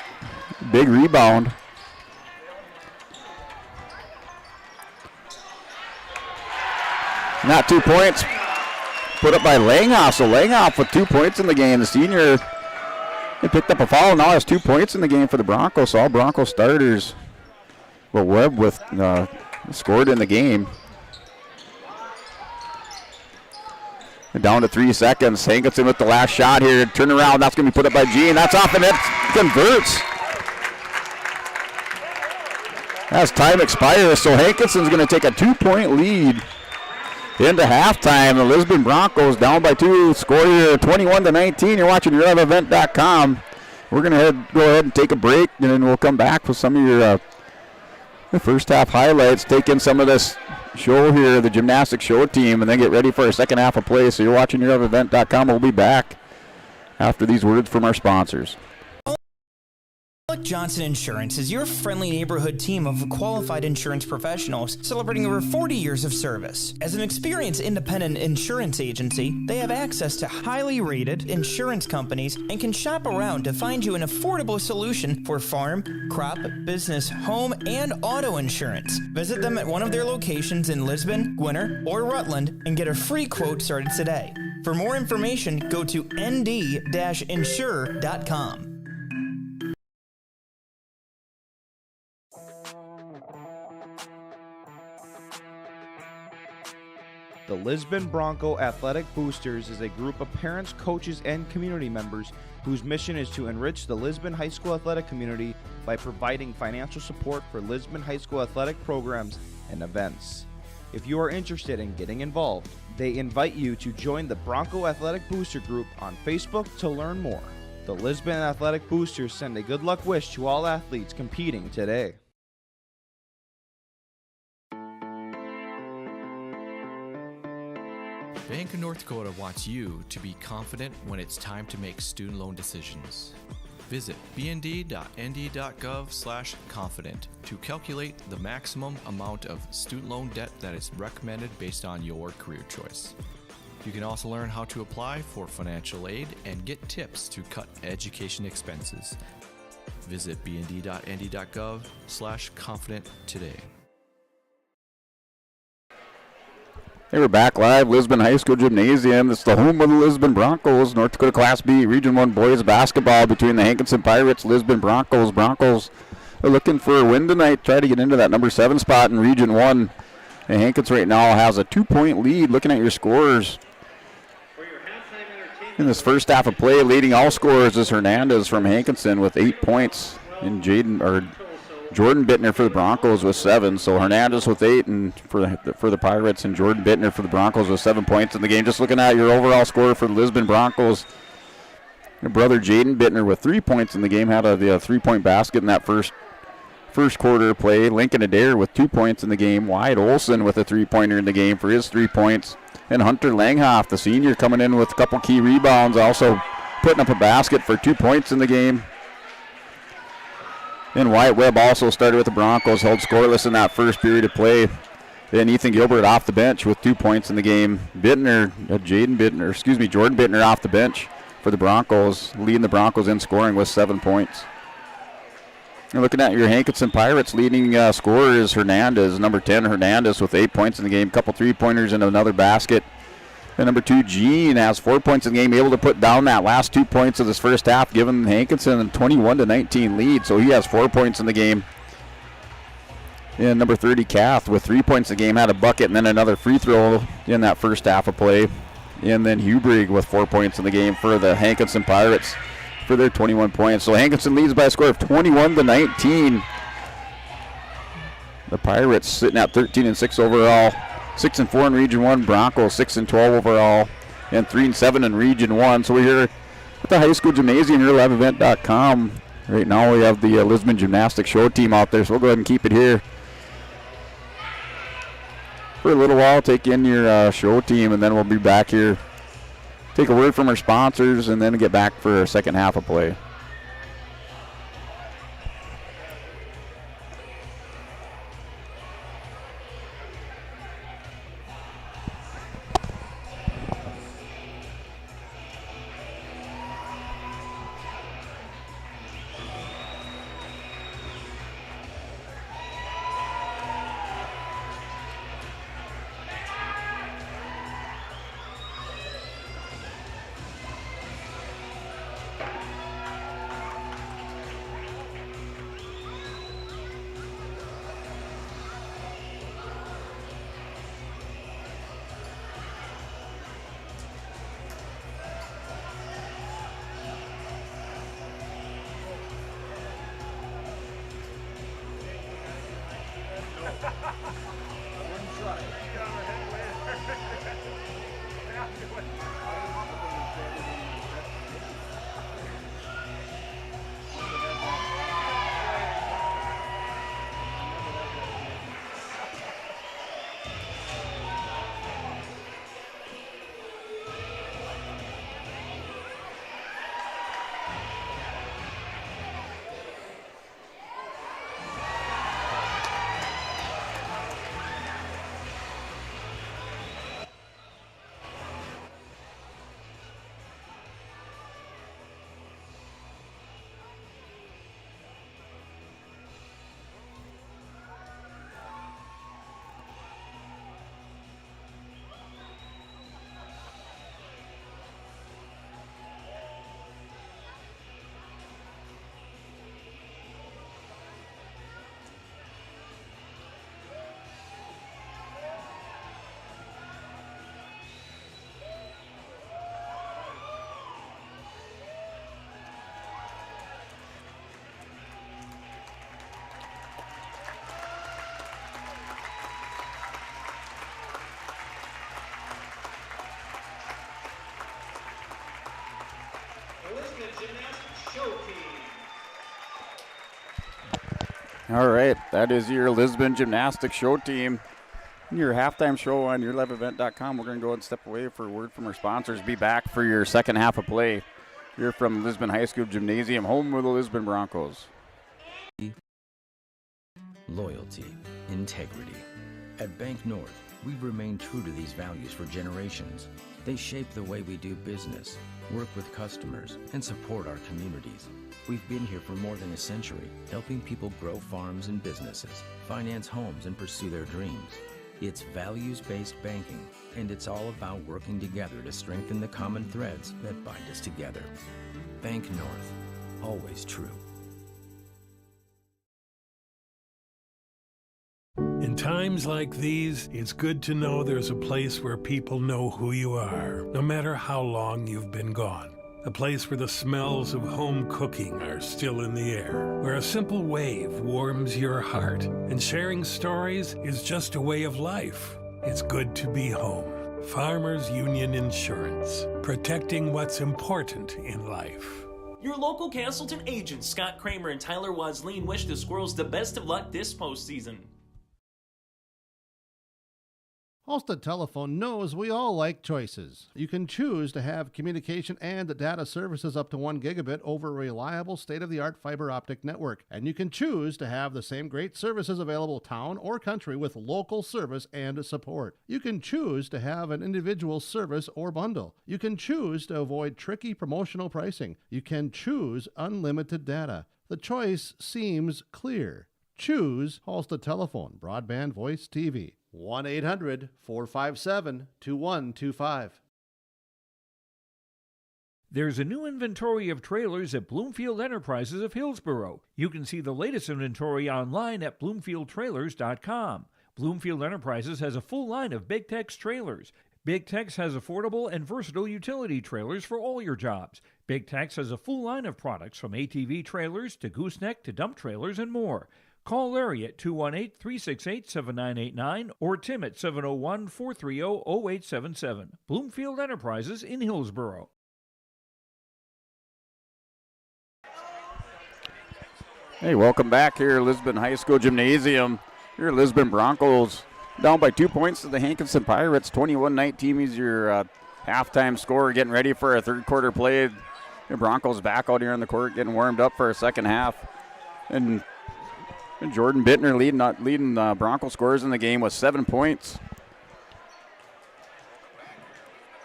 S1: big rebound. Not 2 points put up by Langhoff. So Langhoff with 2 points in the game. The senior, he picked up a foul. Now has 2 points in the game for the Broncos. So all Bronco starters. Well, Webb with scored in the game. And down to 3 seconds. Hankinson with the last shot here. Turn around. That's going to be put up by Gene. That's off and it converts. As time expires, so Hankinson's going to take a 2-point lead into halftime. The Lisbon Broncos down by 2. Score here 21-19. You're watching YourEvent.com. We're going to go ahead and take a break, and then we'll come back with some of your the first half highlights, take in some of this show here, the gymnastics show team, and then get ready for our second half of play. So you're watching YourEvent.com. We'll be back after these words from our sponsors.
S9: Johnson Insurance is your friendly neighborhood team of qualified insurance professionals celebrating over 40 years of service. As an experienced independent insurance agency, they have access to highly rated insurance companies and can shop around to find you an affordable solution for farm, crop, business, home, and auto insurance. Visit them at one of their locations in Lisbon, Gwinner, or Rutland and get a free quote started today. For more information, go to nd-insure.com.
S10: The Lisbon Bronco Athletic Boosters is a group of parents, coaches, and community members whose mission is to enrich the Lisbon High School athletic community by providing financial support for Lisbon High School athletic programs and events. If you are interested in getting involved, they invite you to join the Bronco Athletic Booster Group on Facebook to learn more. The Lisbon Athletic Boosters send a good luck wish to all athletes competing today.
S11: Bank of North Dakota wants you to be confident when it's time to make student loan decisions. Visit bnd.nd.gov/confident to calculate the maximum amount of student loan debt that is recommended based on your career choice. You can also learn how to apply for financial aid and get tips to cut education expenses. Visit bnd.nd.gov/confident today.
S1: Hey, we're back live, Lisbon High School Gymnasium. It's the home of the Lisbon Broncos, North Dakota Class B, Region 1 boys basketball between the Hankinson Pirates, Lisbon Broncos. Broncos are looking for a win tonight, try to get into that number 7 spot in Region 1. And Hankinson right now has a 2-point lead. Looking at your scores. In this first half of play, leading all scorers is Hernandez from Hankinson with 8 points. And Jordan Bittner for the Broncos with 7. So Hernandez with 8 and for the Pirates, and Jordan Bittner for the Broncos with 7 points in the game. Just looking at your overall score for the Lisbon Broncos, your brother Jaden Bittner with 3 points in the game, had a 3-point basket in that first quarter play. Lincoln Adair with 2 points in the game. Wyatt Olson with a 3-pointer in the game for his 3 points. And Hunter Langhoff, the senior, coming in with a couple key rebounds, also putting up a basket for 2 points in the game. And Wyatt Webb also started with the Broncos, held scoreless in that first period of play. Then Ethan Gilbert off the bench with 2 points in the game. Jordan Bittner off the bench for the Broncos, leading the Broncos in scoring with 7 points. You're looking at your Hankinson Pirates, leading scorer is Hernandez, number 10 Hernandez with 8 points in the game, couple 3-pointers and another basket. And number 2, Gene, has 4 points in the game, able to put down that last 2 points of this first half, giving Hankinson a 21-19 lead. So he has 4 points in the game. And number 30, Kath, with 3 points in the game, had a bucket and then another free throw in that first half of play. And then Hubrig with 4 points in the game for the Hankinson Pirates for their 21 points. So Hankinson leads by a score of 21-19. The Pirates sitting at 13-6 overall. 6-4 in Region 1, Broncos 6-12 overall, and 3-7 in Region 1. So we're here at the high school gymnasium here at liveevent.com. Right now we have the Lisbon Gymnastics show team out there, so we'll go ahead and keep it here for a little while. Take in your show team, and then we'll be back here, take a word from our sponsors, and then get back for our second half of play. All right, that is your Lisbon Gymnastics show team. Your halftime show on yourliveevent.com. We're going to go ahead and step away for a word from our sponsors. Be back for your second half of play here from Lisbon High School Gymnasium, home of the Lisbon Broncos.
S12: Loyalty, integrity. At Bank North, we've remained true to these values for generations. They shape the way we do business, work with customers, and support our communities. We've been here for more than a century, helping people grow farms and businesses, finance homes, and pursue their dreams. It's values-based banking, and it's all about working together to strengthen the common threads that bind us together. Bank North, always true.
S13: In times like these, it's good to know there's a place where people know who you are, no matter how long you've been gone. A place where the smells of home cooking are still in the air, where a simple wave warms your heart, and sharing stories is just a way of life. It's good to be home. Farmers Union Insurance, protecting what's important in life.
S6: Your local Castleton agents, Scott Kramer and Tyler Wasleen, wish the Squirrels the best of luck this postseason.
S5: Halstead Telephone knows we all like choices. You can choose to have communication and data services up to 1 gigabit over a reliable state-of-the-art fiber optic network. And you can choose to have the same great services available town or country with local service and support. You can choose to have an individual service or bundle. You can choose to avoid tricky promotional pricing. You can choose unlimited data. The choice seems clear. Choose Halstead Telephone, broadband voice TV. 1-800-457-2125.
S8: There's a new inventory of trailers at Bloomfield Enterprises of Hillsboro. You can see the latest inventory online at bloomfieldtrailers.com. Bloomfield Enterprises has a full line of Big Tex trailers. Big Tex has affordable and versatile utility trailers for all your jobs. Big Tex has a full line of products from ATV trailers to gooseneck to dump trailers and more. Call Larry at 218-368-7989 or Tim at 701-430-0877. Bloomfield Enterprises in Hillsboro.
S1: Hey, welcome back here, Lisbon High School Gymnasium. Your Lisbon Broncos down by 2 points to the Hankinson Pirates. 21-19 is your halftime score. Getting ready for a third quarter play. The Broncos back out here on the court, getting warmed up for a second half. And Jordan Bittner leading Bronco scorers in the game with 7 points.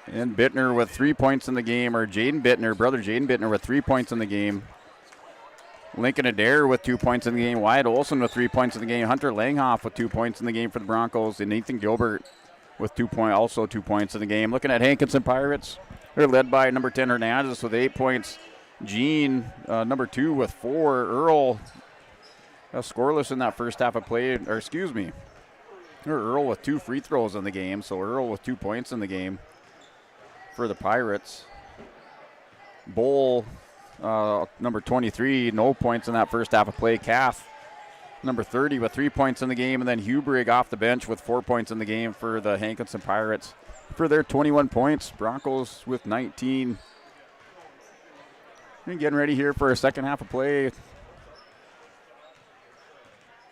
S1: And Bittner with 3 points in the game, or Jaden Bittner, brother Jaden Bittner with 3 points in the game. Lincoln Adair with 2 points in the game. Wyatt Olson with 3 points in the game. Hunter Langhoff with 2 points in the game for the Broncos. And Nathan Gilbert with 2 points in the game. Looking at Hankinson Pirates, they're led by number 10 Hernandez with 8 points. Gene, number 2 with 4. Earl, scoreless in that first half of play, Earl with 2 free throws in the game, so Earl with 2 points in the game for the Pirates. Bull, number 23, no points in that first half of play. Calf, number 30 with 3 points in the game, and then Hubrig off the bench with 4 points in the game for the Hankinson Pirates. For their 21 points, Broncos with 19. And getting ready here for a second half of play.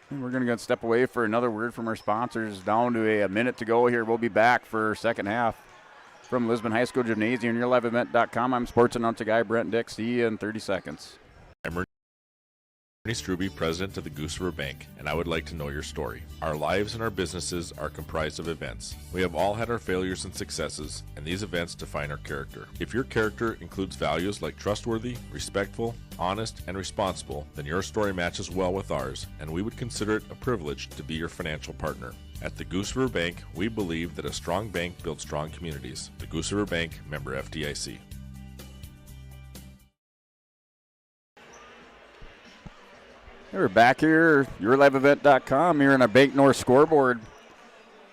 S1: And we're going to step away for another word from our sponsors. Down to a minute to go here. We'll be back for second half from Lisbon High School Gymnasium, yourliveevent.com. I'm sports announcer guy Brent Dick. See you in 30 seconds.
S14: I'm Ernie Struby, president of the Goose River Bank, and I would like to know your story. Our lives and our businesses are comprised of events. We have all had our failures and successes, and these events define our character. If your character includes values like trustworthy, respectful, honest, and responsible, then your story matches well with ours, and we would consider it a privilege to be your financial partner. At the Goose River Bank, we believe that a strong bank builds strong communities. The Goose River Bank, member FDIC.
S1: We're back here, yourliveevent.com, here in our Bank North scoreboard,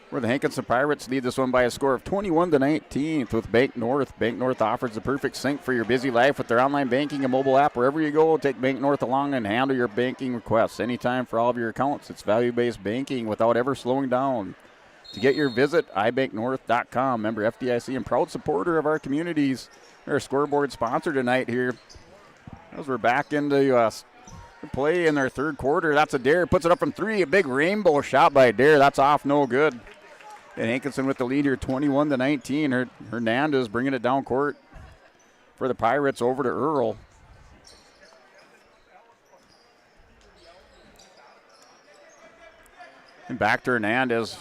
S1: where the Hankinson Pirates lead this one by a score of 21-19 with Bank North. Bank North offers the perfect sync for your busy life with their online banking and mobile app. Wherever you go, take Bank North along and handle your banking requests anytime for all of your accounts. It's value-based banking without ever slowing down. To get your visit, ibanknorth.com. Member FDIC and proud supporter of our communities. They're a scoreboard sponsor tonight here. As we're back into play in their third quarter. That's Adair. Puts it up from 3. A big rainbow shot by Adair. That's off, no good. And Hankinson with the lead here, 21-19. Hernandez bringing it down court for the Pirates over to Earl. And back to Hernandez.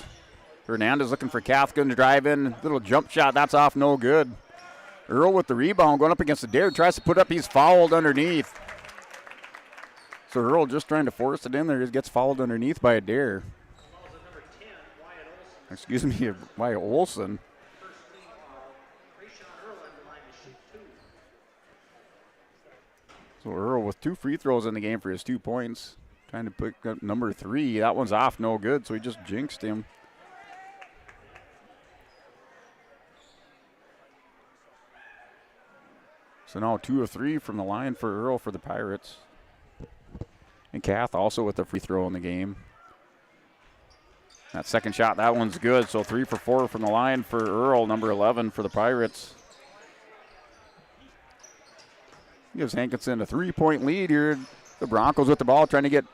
S1: Hernandez looking for Cathkin to drive in. Little jump shot, that's off, no good. Earl with the rebound, going up against the Dare. Tries to put up, he's fouled underneath. So Earl just trying to force it in there. He gets fouled underneath by a Dare. Excuse me, by Olsen. So Earl with 2 free throws in the game for his 2 points. Trying to pick up number 3. That one's off, no good, so he just jinxed him. So now 2 of 3 from the line for Earl for the Pirates. And Kath also with a free throw in the game. That second shot, that one's good. So 3 for 4 from the line for Earl, number 11 for the Pirates. Gives Hankinson a 3-point lead here. The Broncos with the ball, trying to get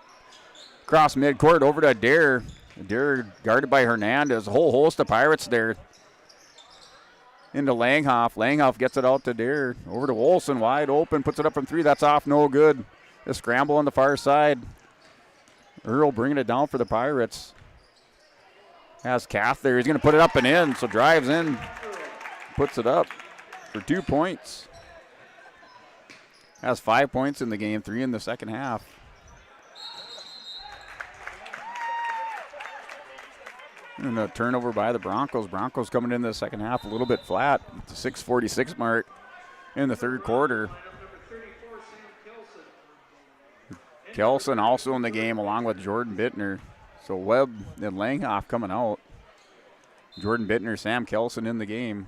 S1: across midcourt over to Adair. Adair guarded by Hernandez. A whole host of Pirates there. Into Langhoff. Langhoff gets it out to Adair. Over to Olsen, wide open, puts it up from 3. That's off, no good. A scramble on the far side. Earl bringing it down for the Pirates. Has Kath there. He's going to put it up and in, so drives in. Puts it up for 2 points. Has 5 points in the game, 3 in the second half. And a turnover by the Broncos. Broncos coming into the second half a little bit flat. The 6:46 mark in the third quarter. Kelson also in the game along with Jordan Bittner. So Webb and Langhoff coming out. Jordan Bittner, Sam Kelson in the game.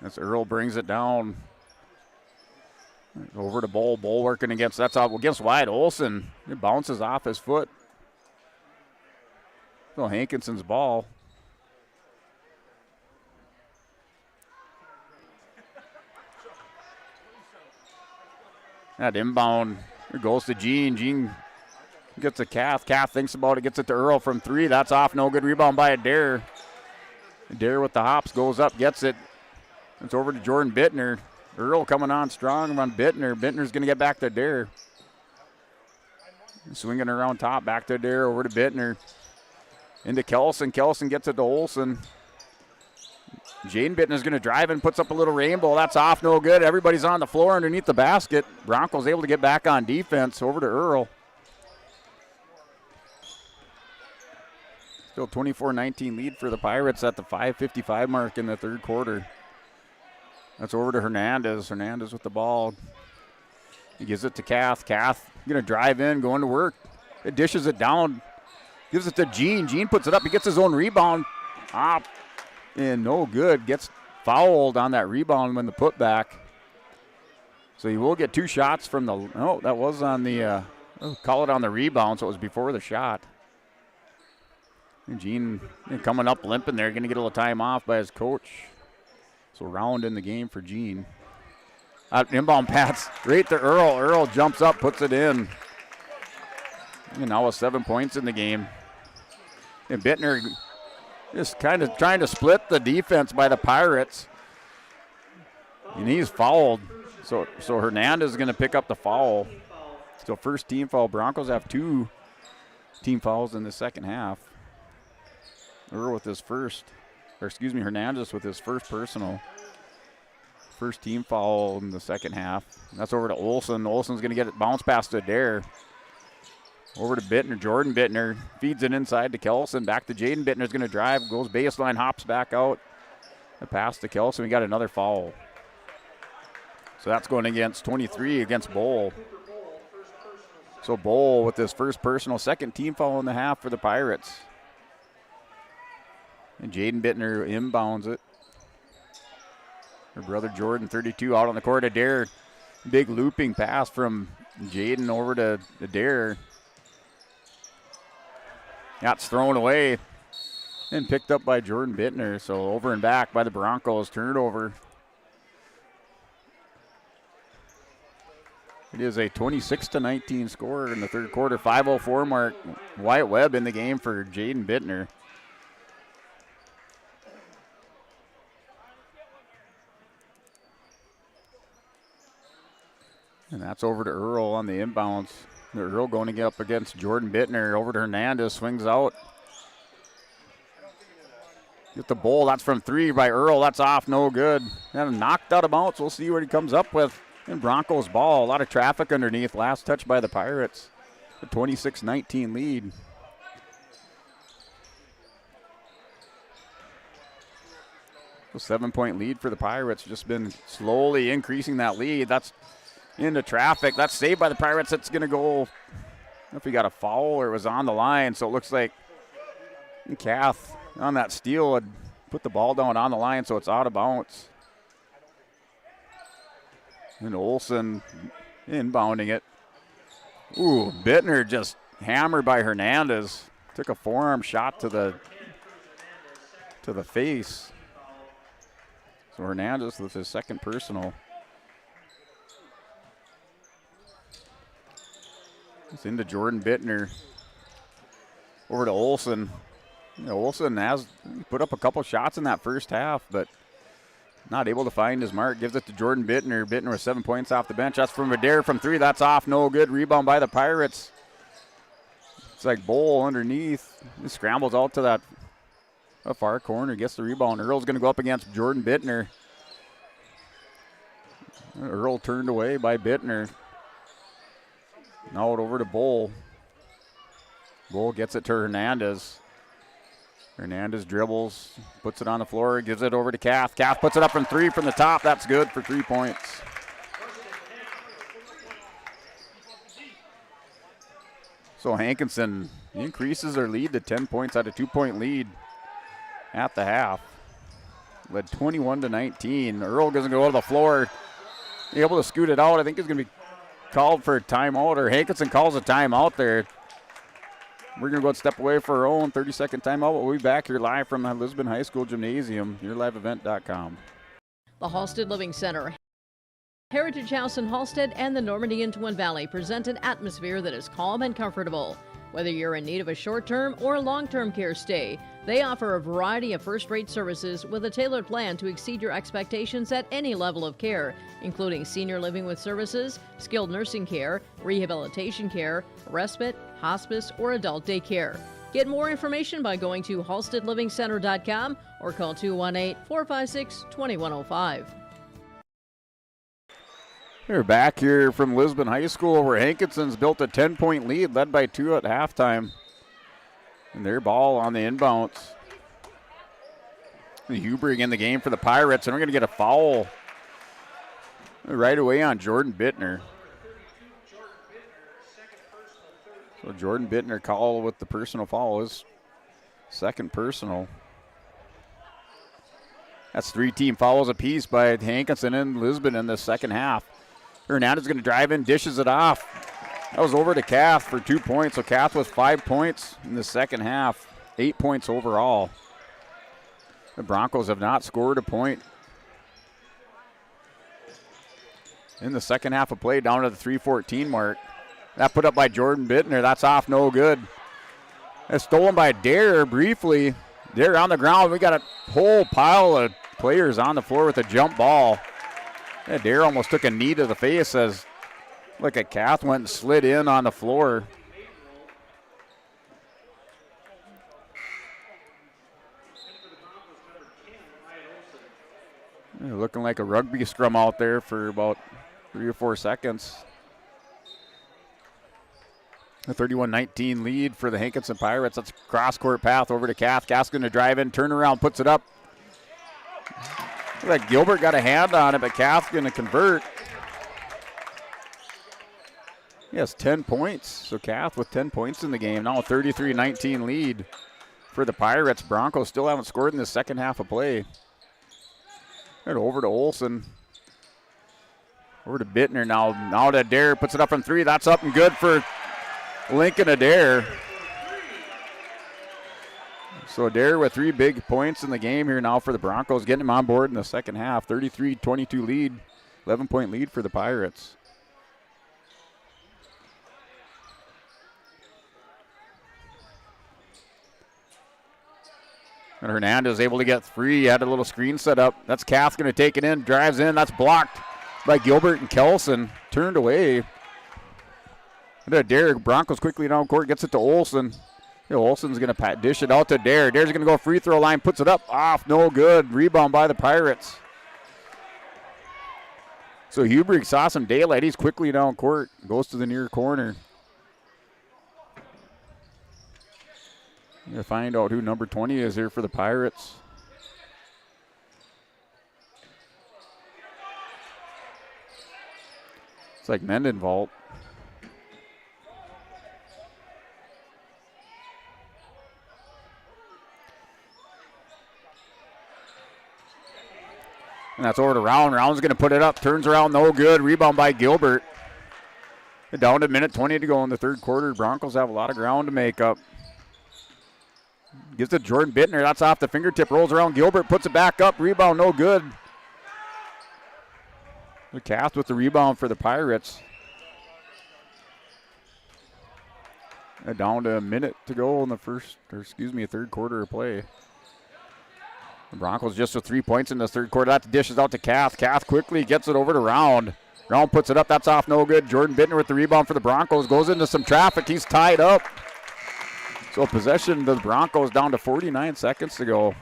S1: As Earl brings it down. Over to Bull. Bull working against, that's out against Wyatt Olsen. It bounces off his foot. So Hankinson's ball. That inbound, it goes to Gene. Gene gets a Kath. Kath thinks about it, gets it to Earl from 3. That's off, no good. Rebound by Adair. Adair with the hops, goes up, gets it. It's over to Jordan Bittner. Earl coming on strong on Bittner. Bittner's going to get back to Adair. Swinging around top, back to Adair, over to Bittner. Into Kelson. Kelson gets it to Olsen. Jaden Bittner's going to drive and puts up a little rainbow. That's off, no good. Everybody's on the floor underneath the basket. Broncos able to get back on defense. Over to Earl. Still 24-19 lead for the Pirates at the 5:55 mark in the third quarter. That's over to Hernandez. Hernandez with the ball. He gives it to Kath. Kath going to drive in, going to work. It dishes it down. Gives it to Gene. Gene puts it up. He gets his own rebound. And no good. Gets fouled on that rebound when the putback. So he will get 2 shots from the, oh, that was on the, call it on the rebound, so it was before the shot. And Gene coming up limping there, going to get a little time off by his coach. So round in the game for Gene. Inbound pass right to Earl. Earl jumps up, puts it in. And now with 7 points in the game. And Bittner just kind of trying to split the defense by the Pirates. And he's fouled. So Hernandez is going to pick up the foul. So first team foul. Broncos have 2 team fouls in the second half. Earl with his first. Hernandez with his first personal. First team foul in the second half. And that's over to Olsen. Olsen's going to get it bounced past to Adair. Over to Bittner. Jordan Bittner feeds it inside to Kelson. Back to Jaden Bittner's going to drive. Goes baseline, hops back out. A pass to Kelson. We got another foul. So that's going against 23 against Bowl. So Bowl with his first personal. Second team foul in the half for the Pirates. And Jaden Bittner inbounds it. Her brother Jordan, 32, out on the court. Adair, big looping pass from Jaden over to Adair. That's thrown away and picked up by Jordan Bittner. So over and back by the Broncos. Turnover. It is a 26-19 score in the third quarter. 5:04 mark. Wyatt Webb in the game for Jaden Bittner. And that's over to Earl on the inbounds. Earl going to get up against Jordan Bittner. Over to Hernandez, swings out. Get the bowl, that's from three by Earl. That's off, no good. And knocked out of bounds. We'll see what he comes up with. And Broncos ball, a lot of traffic underneath. Last touch by the Pirates. A 26-19 lead. A 7-point lead for the Pirates. Just been slowly increasing that lead. That's into traffic. That's saved by the Pirates. That's going to go, I don't know if he got a foul or it was on the line. So it looks like Kath on that steal had put the ball down on the line, so it's out of bounds. And Olsen inbounding it. Ooh, Bittner just hammered by Hernandez. Took a forearm shot to the face. So Hernandez with his second personal. It's into Jordan Bittner. Over to Olsen. You know, Olsen has put up a couple shots in that first half, but not able to find his mark. Gives it to Jordan Bittner. Bittner with 7 points off the bench. That's from Adair from three. That's off. No good. Rebound by the Pirates. It's like Bowl underneath. He scrambles out to that far corner. Gets the rebound. Earl's going to go up against Jordan Bittner. Earl turned away by Bittner. Now it over to Bowl. Bowl gets it to Hernandez. Hernandez dribbles, puts it on the floor, gives it over to Kath. Kath puts it up from three from the top. That's good for 3 points. So Hankinson increases their lead to 10 points out of 2-point lead at the half. Led 21-19. Earl doesn't go to the floor. Able to scoot it out. I think it's going to be called for a timeout, or Hankinson calls a timeout there. We're going to go and step away for our own 30-second timeout. We'll be back here live from the Lisbon High School Gymnasium, yourliveevent.com.
S15: The Halstead Living Center, Heritage House in Halstead, and the Normandy in Twin Valley present an atmosphere that is calm and comfortable. Whether you're in need of a short-term or long-term care stay, they offer a variety of first-rate services with a tailored plan to exceed your expectations at any level of care, including senior living with services, skilled nursing care, rehabilitation care, respite, hospice, or adult daycare. Get more information by going to halsteadlivingcenter.com or call 218-456-2105.
S1: We're back here from Lisbon High School, where Hankinson's built a 10-point lead, led by 2 at halftime. And their ball on the inbounds. Hubring in the game for the Pirates, and we're going to get a foul right away on Jordan Bittner. So Jordan Bittner called with the personal foul, his second personal. That's 3 team fouls apiece by Hankinson and Lisbon in the second half. Hernandez is going to drive in, dishes it off. That was over to Kath for 2 points. So Kath with 5 points in the second half, 8 points overall. The Broncos have not scored a point in the second half of play, down to the 3:14 mark. That put up by Jordan Bittner. That's off, no good. That's stolen by Dare briefly. Dare on the ground. We got a whole pile of players on the floor with a jump ball. Yeah, Dare almost took a knee to the face as look at Kath went and slid in on the floor. Yeah, looking like a rugby scrum out there for about 3 or 4 seconds. A 31-19 lead for the Hankinson Pirates. That's a cross-court path over to Kath. Kath's going to drive in, turn around, puts it up. Looks like Gilbert got a hand on it, but Kath's going to convert. He has 10 points. So Kath with 10 points in the game. Now a 33-19 lead for the Pirates. Broncos still haven't scored in the second half of play. And over to Olsen. Over to Bittner now. Now to Adair. Puts it up from 3. That's up and good for Lincoln Adair. So Adair with 3 big points in the game here now for the Broncos, getting him on board in the second half. 33-22 lead, 11-point lead for the Pirates. And Hernandez able to get free. Had a little screen set up. That's Kath going to take it in. Drives in. That's blocked by Gilbert and Kelson. Turned away. And Derek Broncos quickly down court. Gets it to Olsen. Olsen's going to dish it out to Dare. Dare's going to go free throw line. Puts it up. Off. No good. Rebound by the Pirates. So Hubrich saw some daylight. He's quickly down court. Goes to the near corner. Gonna find out who number 20 is here for the Pirates. It's like Mendenwald. And that's over to Round. Round's going to put it up. Turns around, no good. Rebound by Gilbert. Down to a minute 20 to go in the third quarter. Broncos have a lot of ground to make up. Gives it to Jordan Bittner. That's off the fingertip. Rolls around. Gilbert puts it back up. Rebound, no good. The Kath with the rebound for the Pirates. Down to a minute to go in the third quarter of play. The Broncos just with 3 points in the third quarter. That dishes out to Kath. Kath quickly gets it over to Round. Round puts it up. That's off, no good. Jordan Bittner with the rebound for the Broncos. Goes into some traffic. He's tied up. So possession of the Broncos down to 49 seconds to go.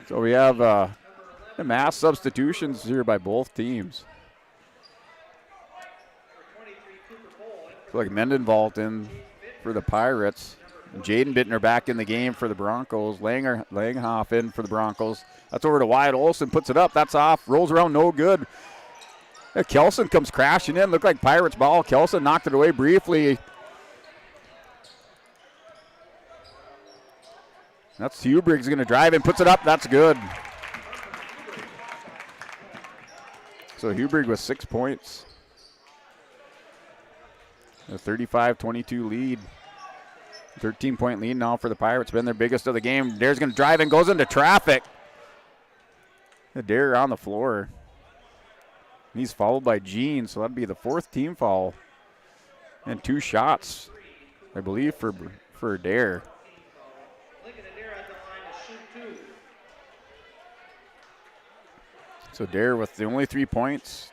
S1: So we have the mass substitutions here by both teams. Looks like Mendenwald in for the Pirates. Jaden Bittner back in the game for the Broncos. Langhoff in for the Broncos. That's over to Wyatt Olsen. Puts it up. That's off. Rolls around. No good. Kelson comes crashing in. Looked like Pirates ball. Kelson knocked it away briefly. That's Hubrig's going to drive and puts it up. That's good. So Hubrig with 6 points. A 35-22 lead. 13-point lead now for the Pirates. Been their biggest of the game. Dare's going to drive and goes into traffic. Dare on the floor. He's fouled by Gene, so that'd be the fourth team foul. And 2 shots, I believe, for Dare. So Dare with the only 3 points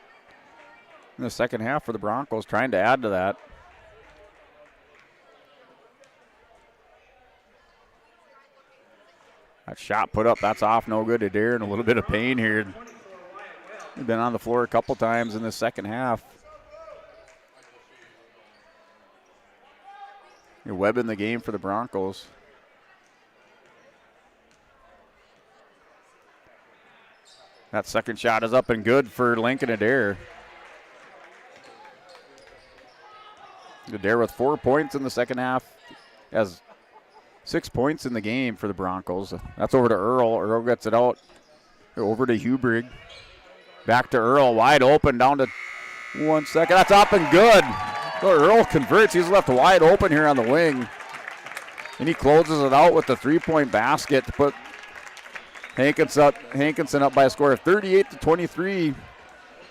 S1: in the second half for the Broncos, trying to add to that. That shot put up, that's off, no good to Dare, and a little bit of pain here. He's been on the floor a couple times in the second half. Webb in the game for the Broncos. That second shot is up and good for Lincoln Adair. Adair with 4 points in the second half. Has 6 points in the game for the Broncos. That's over to Earl. Earl gets it out. Over to Hubrig. Back to Earl. Wide open. Down to 1 second. That's up and good. So Earl converts. He's left wide open here on the wing. And he closes it out with the 3-point basket to put Hankinson up by a score of 38-23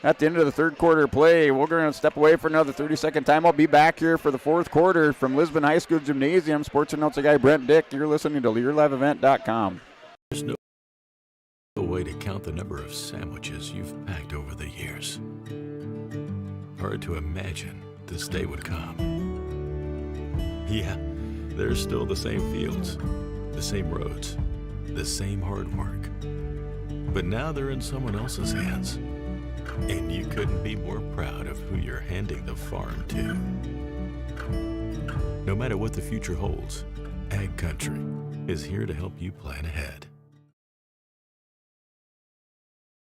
S1: at the end of the third quarter play. We're going to step away for another 30-second time. I'll be back here for the fourth quarter from Lisbon High School Gymnasium. Sports announcer guy Brent Dick. You're listening to LearLiveEvent.com.
S16: There's no way to count the number of sandwiches you've packed over the years. Hard to imagine this day would come. Yeah, there's still the same fields, the same roads, the same hard work. But now they're in someone else's hands. And you couldn't be more proud of who you're handing the farm to. No matter what the future holds, Ag Country is here to help you plan ahead.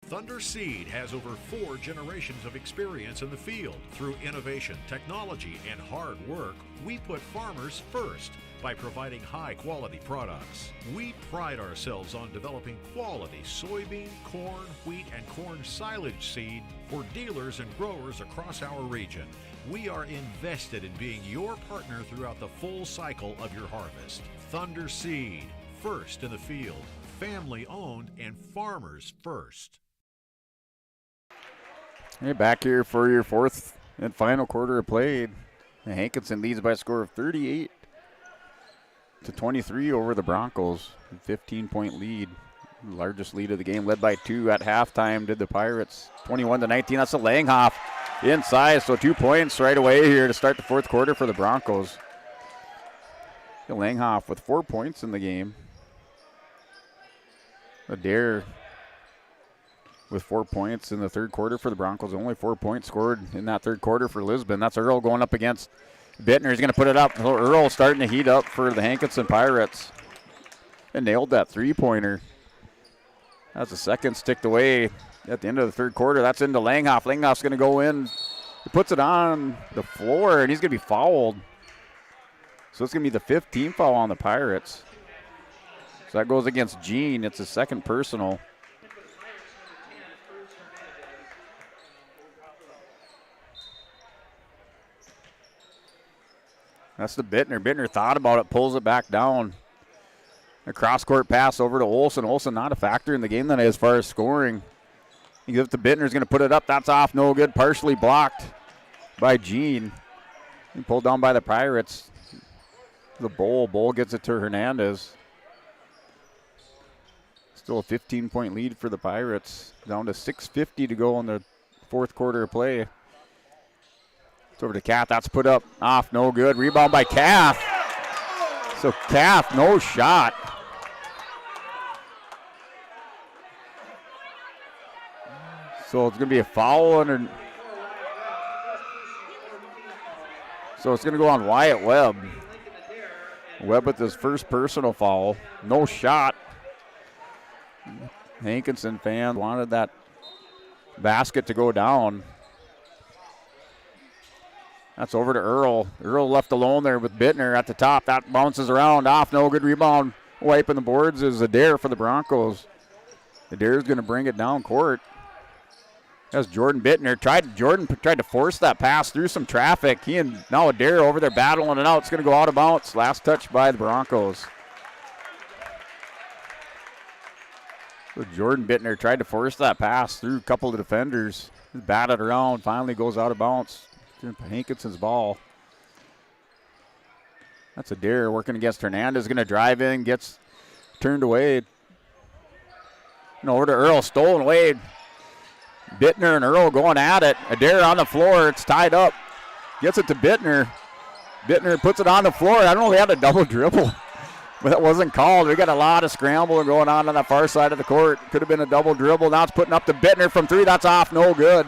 S17: Thunder Seed has over 4 generations of experience in the field. Through innovation, technology, and hard work, we put farmers first by providing high-quality products. We pride ourselves on developing quality soybean, corn, wheat, and corn silage seed for dealers and growers across our region. We are invested in being your partner throughout the full cycle of your harvest. Thunder Seed, first in the field, family-owned, and farmers first.
S1: Hey, back here for your fourth and final quarter of play. Hankinson leads by a score of 23 over the Broncos. 15-point lead. Largest lead of the game, led by 2 at halftime, did the Pirates. 21-19. That's a Langhoff inside, so 2 points right away here to start the fourth quarter for the Broncos. Langhoff with 4 points in the game. Adair with 4 points in the third quarter for the Broncos. Only 4 points scored in that third quarter for Lisbon. That's Earl going up against Bittner. He's going to put it up. Earl starting to heat up for the Hankinson Pirates. And nailed that three-pointer. That's the second sticked away at the end of the third quarter. That's into Langhoff. Langhoff's going to go in. He puts it on the floor, and he's going to be fouled. So it's going to be the 5th team foul on the Pirates. So that goes against Gene. It's his second personal. That's the Bittner. Bittner thought about it, pulls it back down. A cross-court pass over to Olsen. Olsen not a factor in the game tonight as far as scoring. He gives it to Bittner. He's going to put it up. That's off. No good. Partially blocked by Gene. He pulled down by the Pirates. The Bowl. Bowl gets it to Hernandez. Still a 15-point lead for the Pirates. Down to 6:50 to go in the fourth quarter of play. It's over to Kath. That's put up. Off. No good. Rebound by Kath. So Kath, no shot. So it's going to be a foul under. So it's going to go on Wyatt Webb. Webb with his first personal foul. No shot. Hankinson fan wanted that basket to go down. That's over to Earl. Earl left alone there with Bittner at the top. That bounces around. Off. No good rebound. Wiping the boards is Adair for the Broncos. Adair's going to bring it down court. That's Jordan Bittner. Jordan tried to force that pass through some traffic. He and now Adair over there battling it out. It's going to go out of bounds. Last touch by the Broncos. So Jordan Bittner tried to force that pass through a couple of defenders. Batted around. Finally goes out of bounds. Hankinson's ball. That's Adair working against Hernandez. Going to drive in. Gets turned away. And over to Earl. Stolen away. Bittner and Earl going at it. Adair on the floor. It's tied up. Gets it to Bittner. Bittner puts it on the floor. I don't know if they had a double dribble, but that wasn't called. We got a lot of scrambling going on that far side of the court. Could have been a double dribble. Now it's putting up to Bittner from 3. That's off. No good.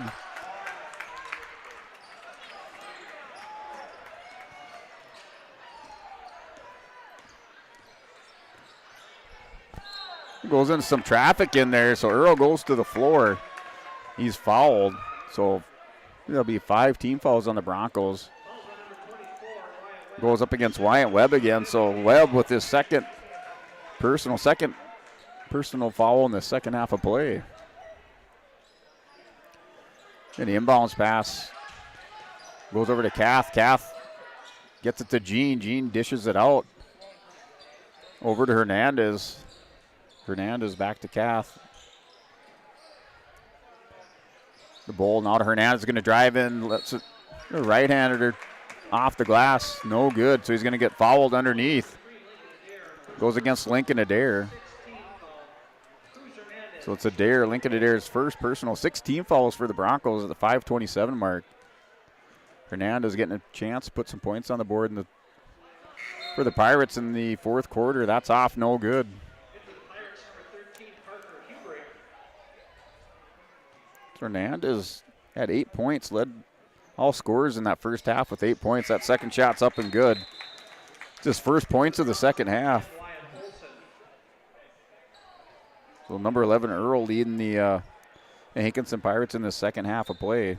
S1: Goes into some traffic in there, so Earl goes to the floor. He's fouled, so there'll be 5 team fouls on the Broncos. Goes up against Wyatt Webb again, so Webb with his second personal foul in the second half of play. And the inbounds pass goes over to Kath. Kath gets it to Gene. Gene dishes it out over to Hernandez. Hernandez back to Kath. The Bowl now to Hernandez. Going to drive in. Lets it right-handed her off the glass. No good. So he's going to get fouled underneath. Goes against Lincoln Adair. So it's Adair. Lincoln Adair's first personal. 16 fouls for the Broncos at the 5:27 mark. Hernandez getting a chance to put some points on the board for the Pirates in the fourth quarter. That's off. No good. Hernandez had 8 points, led all scorers in that first half with 8 points. That second shot's up and good. It's his first points of the second half. So number 11, Earl, leading the Hankinson Pirates in the second half of play.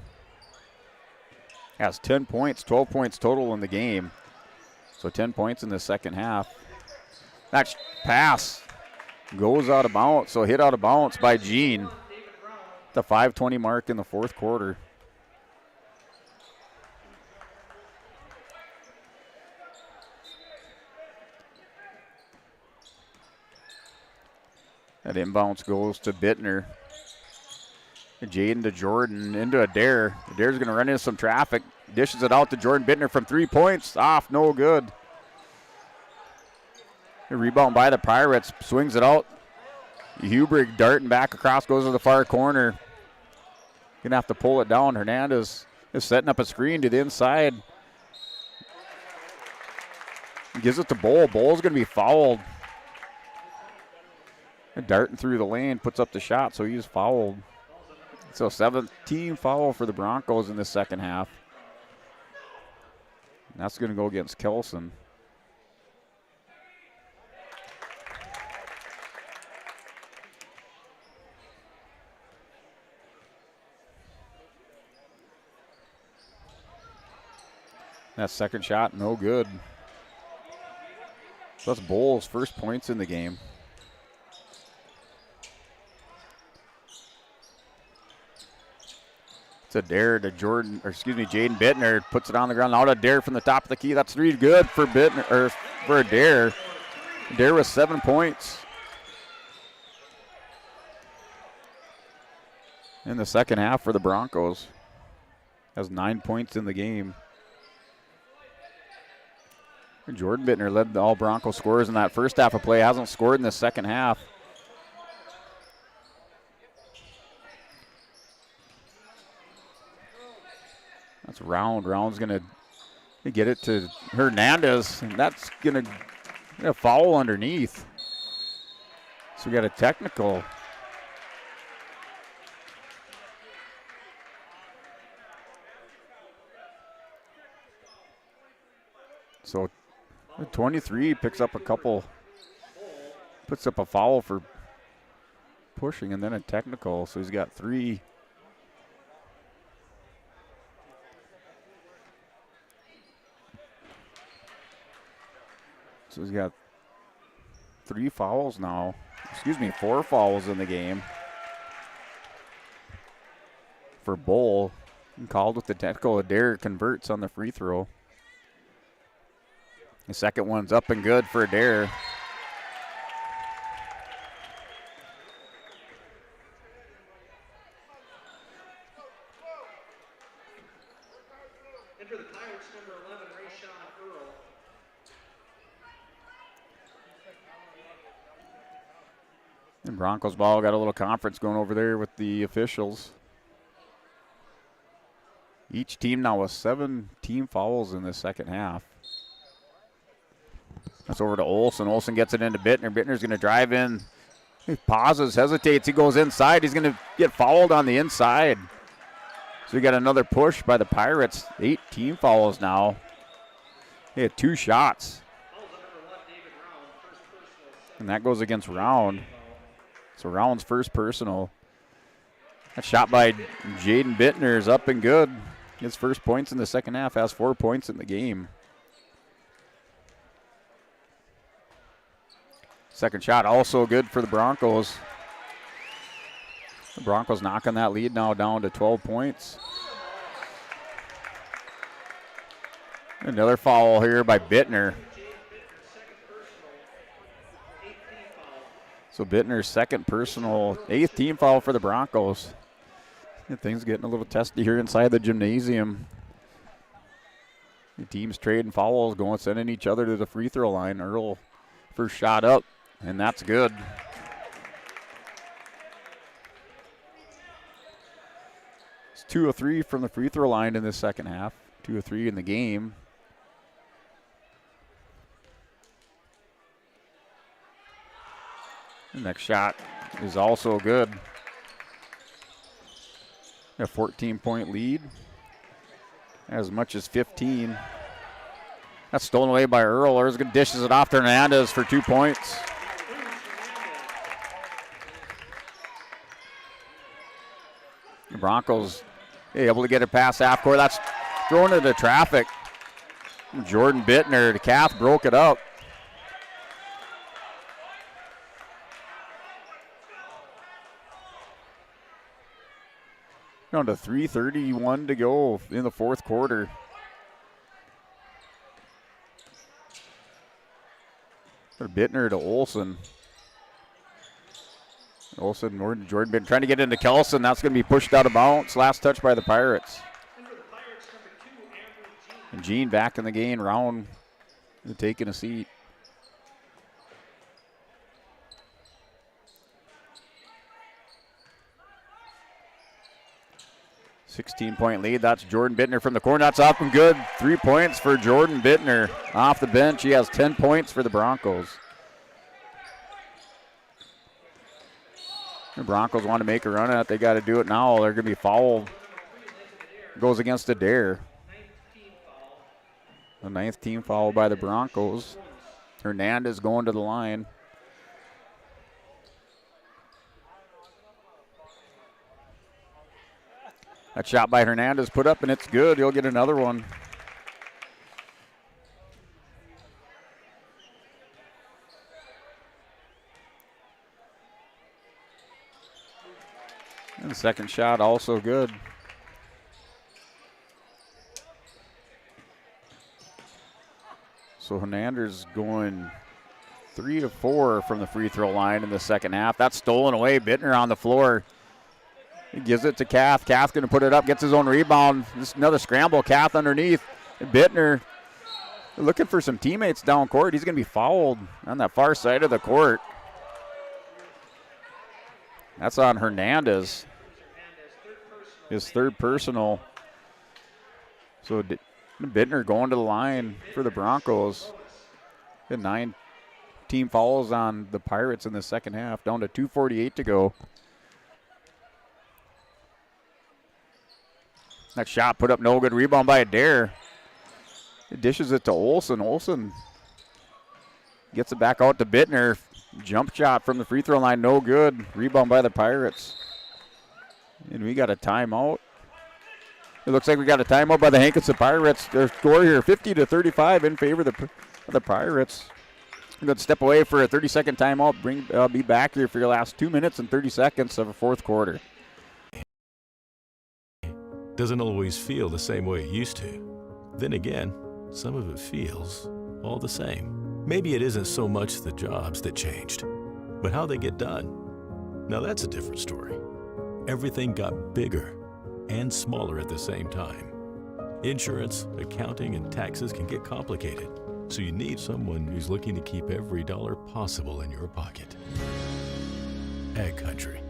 S1: Has 10 points, 12 points total in the game. So 10 points in the second half. That pass goes out of bounds, so hit out of bounds by Gene. The 5:20 mark in the fourth quarter. That inbounds goes to Bittner. Jaden to Jordan, into Adair. Adair's going to run into some traffic. Dishes it out to Jordan Bittner from 3 points. Off, no good. The rebound by the Pirates, swings it out. Hubrig darting back across, goes to the far corner. Gonna have to pull it down. Hernandez is setting up a screen to the inside. He gives it to Bowl. Bowl's gonna be fouled. And darting through the lane, puts up the shot, so he's fouled. So 17 foul for the Broncos in the second half. And that's gonna go against Kelson. That second shot, no good. So that's Bowles' first points in the game. It's a dare to Jaden Bittner puts it on the ground. Out a dare from the top of the key. That's 3 good for Bittner, or for a dare. Dare with 7 points. In the second half for the Broncos. Has 9 points in the game. Jordan Bittner led the all Bronco scorers in that first half of play. Hasn't scored in the second half. That's Round. Round's going to get it to Hernandez, and that's going to foul underneath. So we got a technical. So 23 picks up a couple, puts up a foul for pushing, and then a technical. So he's got 3. So he's got 3 fouls now. 4 fouls in the game for Bull. And called with the technical. Adair converts on the free throw. The second one's up and good for Adair.
S18: Enter the Pirates, number 11, Rayshawn Earl.
S1: And Broncos ball got a little conference going over there with the officials. Each team now with 7 team fouls in the second half. That's over to Olsen. Olsen gets it into Bittner. Bittner's going to drive in. He pauses, hesitates. He goes inside. He's going to get fouled on the inside. So we got another push by the Pirates. 8 team fouls now. They had 2 shots. And that goes against Round. So Round's first personal. That shot by Jaden Bittner is up and good. His first points in the second half, has 4 points in the game. Second shot also good for the Broncos. The Broncos knocking that lead now down to 12 points. Another foul here by Bittner. So Bittner's second personal, 8th team foul for the Broncos. And things getting a little testy here inside the gymnasium. The teams trading fouls, going sending each other to the free throw line. Earl first shot up, and that's good. It's 2 of 3 from the free throw line in the second half. 2 of 3 in the game. The next shot is also good. A 14-point lead. As much as 15. That's stolen away by Earl. Earl's going to dishes it off to Hernandez for 2 points. The Broncos able to get it past half court. That's thrown into traffic. Jordan Bittner, the calf broke it up. Down to 3:31 to go in the fourth quarter. Bittner to Olsen. Olsen, Jordan been trying to get into Kelson. That's going to be pushed out of bounds. Last touch by the Pirates. And Gene back in the game. Round taking a seat. 16-point lead. That's Jordan Bittner from the corner. That's up and good. 3 points for Jordan Bittner. Off the bench, he has 10 points for the Broncos. The Broncos want to make a run at it. They got to do it now. They're going to be fouled. Goes against Adair. The 9th team foul by the Broncos. Hernandez going to the line. That shot by Hernandez put up, and it's good. He'll get another one. And the second shot also good. So Hernandez going 3 of 4 from the free throw line in the second half. That's stolen away. Bittner on the floor. He gives it to Kath. Kath's going to put it up, gets his own rebound. This is another scramble. Kath underneath. And Bittner looking for some teammates down court. He's going to be fouled on that far side of the court. That's on Hernandez. His third personal. So Bittner going to the line for the Broncos. 9 team fouls on the Pirates in the second half. Down to 2:48 to go. That shot put up no good. Rebound by Adair. It dishes it to Olsen. Olsen gets it back out to Bittner. Jump shot from the free throw line, no good. Rebound by the Pirates. And we got a timeout. It looks like we got a timeout by the Hankinson Pirates. Their score here, 50-35 in favor of the Pirates. We're going to step away for a 30-second timeout. Be back here for your last 2 minutes and 30 seconds of a fourth quarter.
S16: Doesn't always feel the same way it used to. Then again, some of it feels all the same. Maybe it isn't so much the jobs that changed, but how they get done. Now that's a different story. Everything got bigger and smaller at the same time. Insurance, accounting, and taxes can get complicated, so you need someone who's looking to keep every dollar possible in your pocket. Ag Country.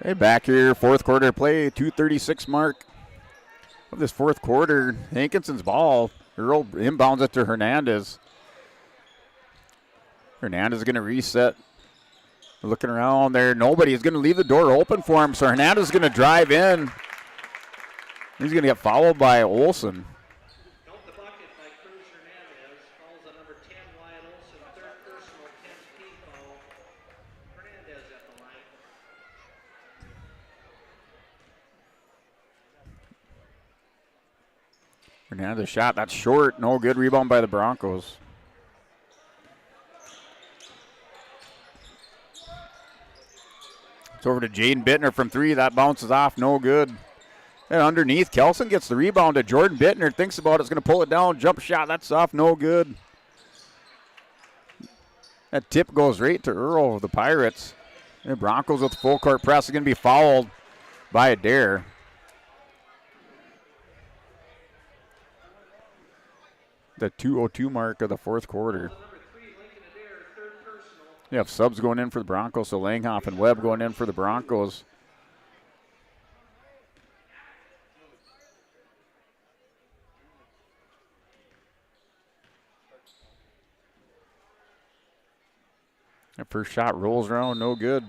S1: Hey, back here, fourth quarter play, 2:36 mark of this fourth quarter. Hankinson's ball. Earl inbounds it to Hernandez. Hernandez is going to reset. Looking around there, nobody is going to leave the door open for him, so Hernandez is going to drive in. He's going to get fouled by Olsen. Hernandez shot, that's short, no good. Rebound by the Broncos. It's over to Jaden Bittner from 3. That bounces off, no good. And underneath, Kelson gets the rebound to Jordan Bittner. Thinks about it, is going to pull it down. Jump shot, that's off, no good. That tip goes right to Earl of the Pirates. And Broncos with full court press is going to be fouled by Adair. The 2:02 mark of the fourth quarter. You have subs going in for the Broncos, so Langhoff and Webb going in for the Broncos. That first shot rolls around, no good.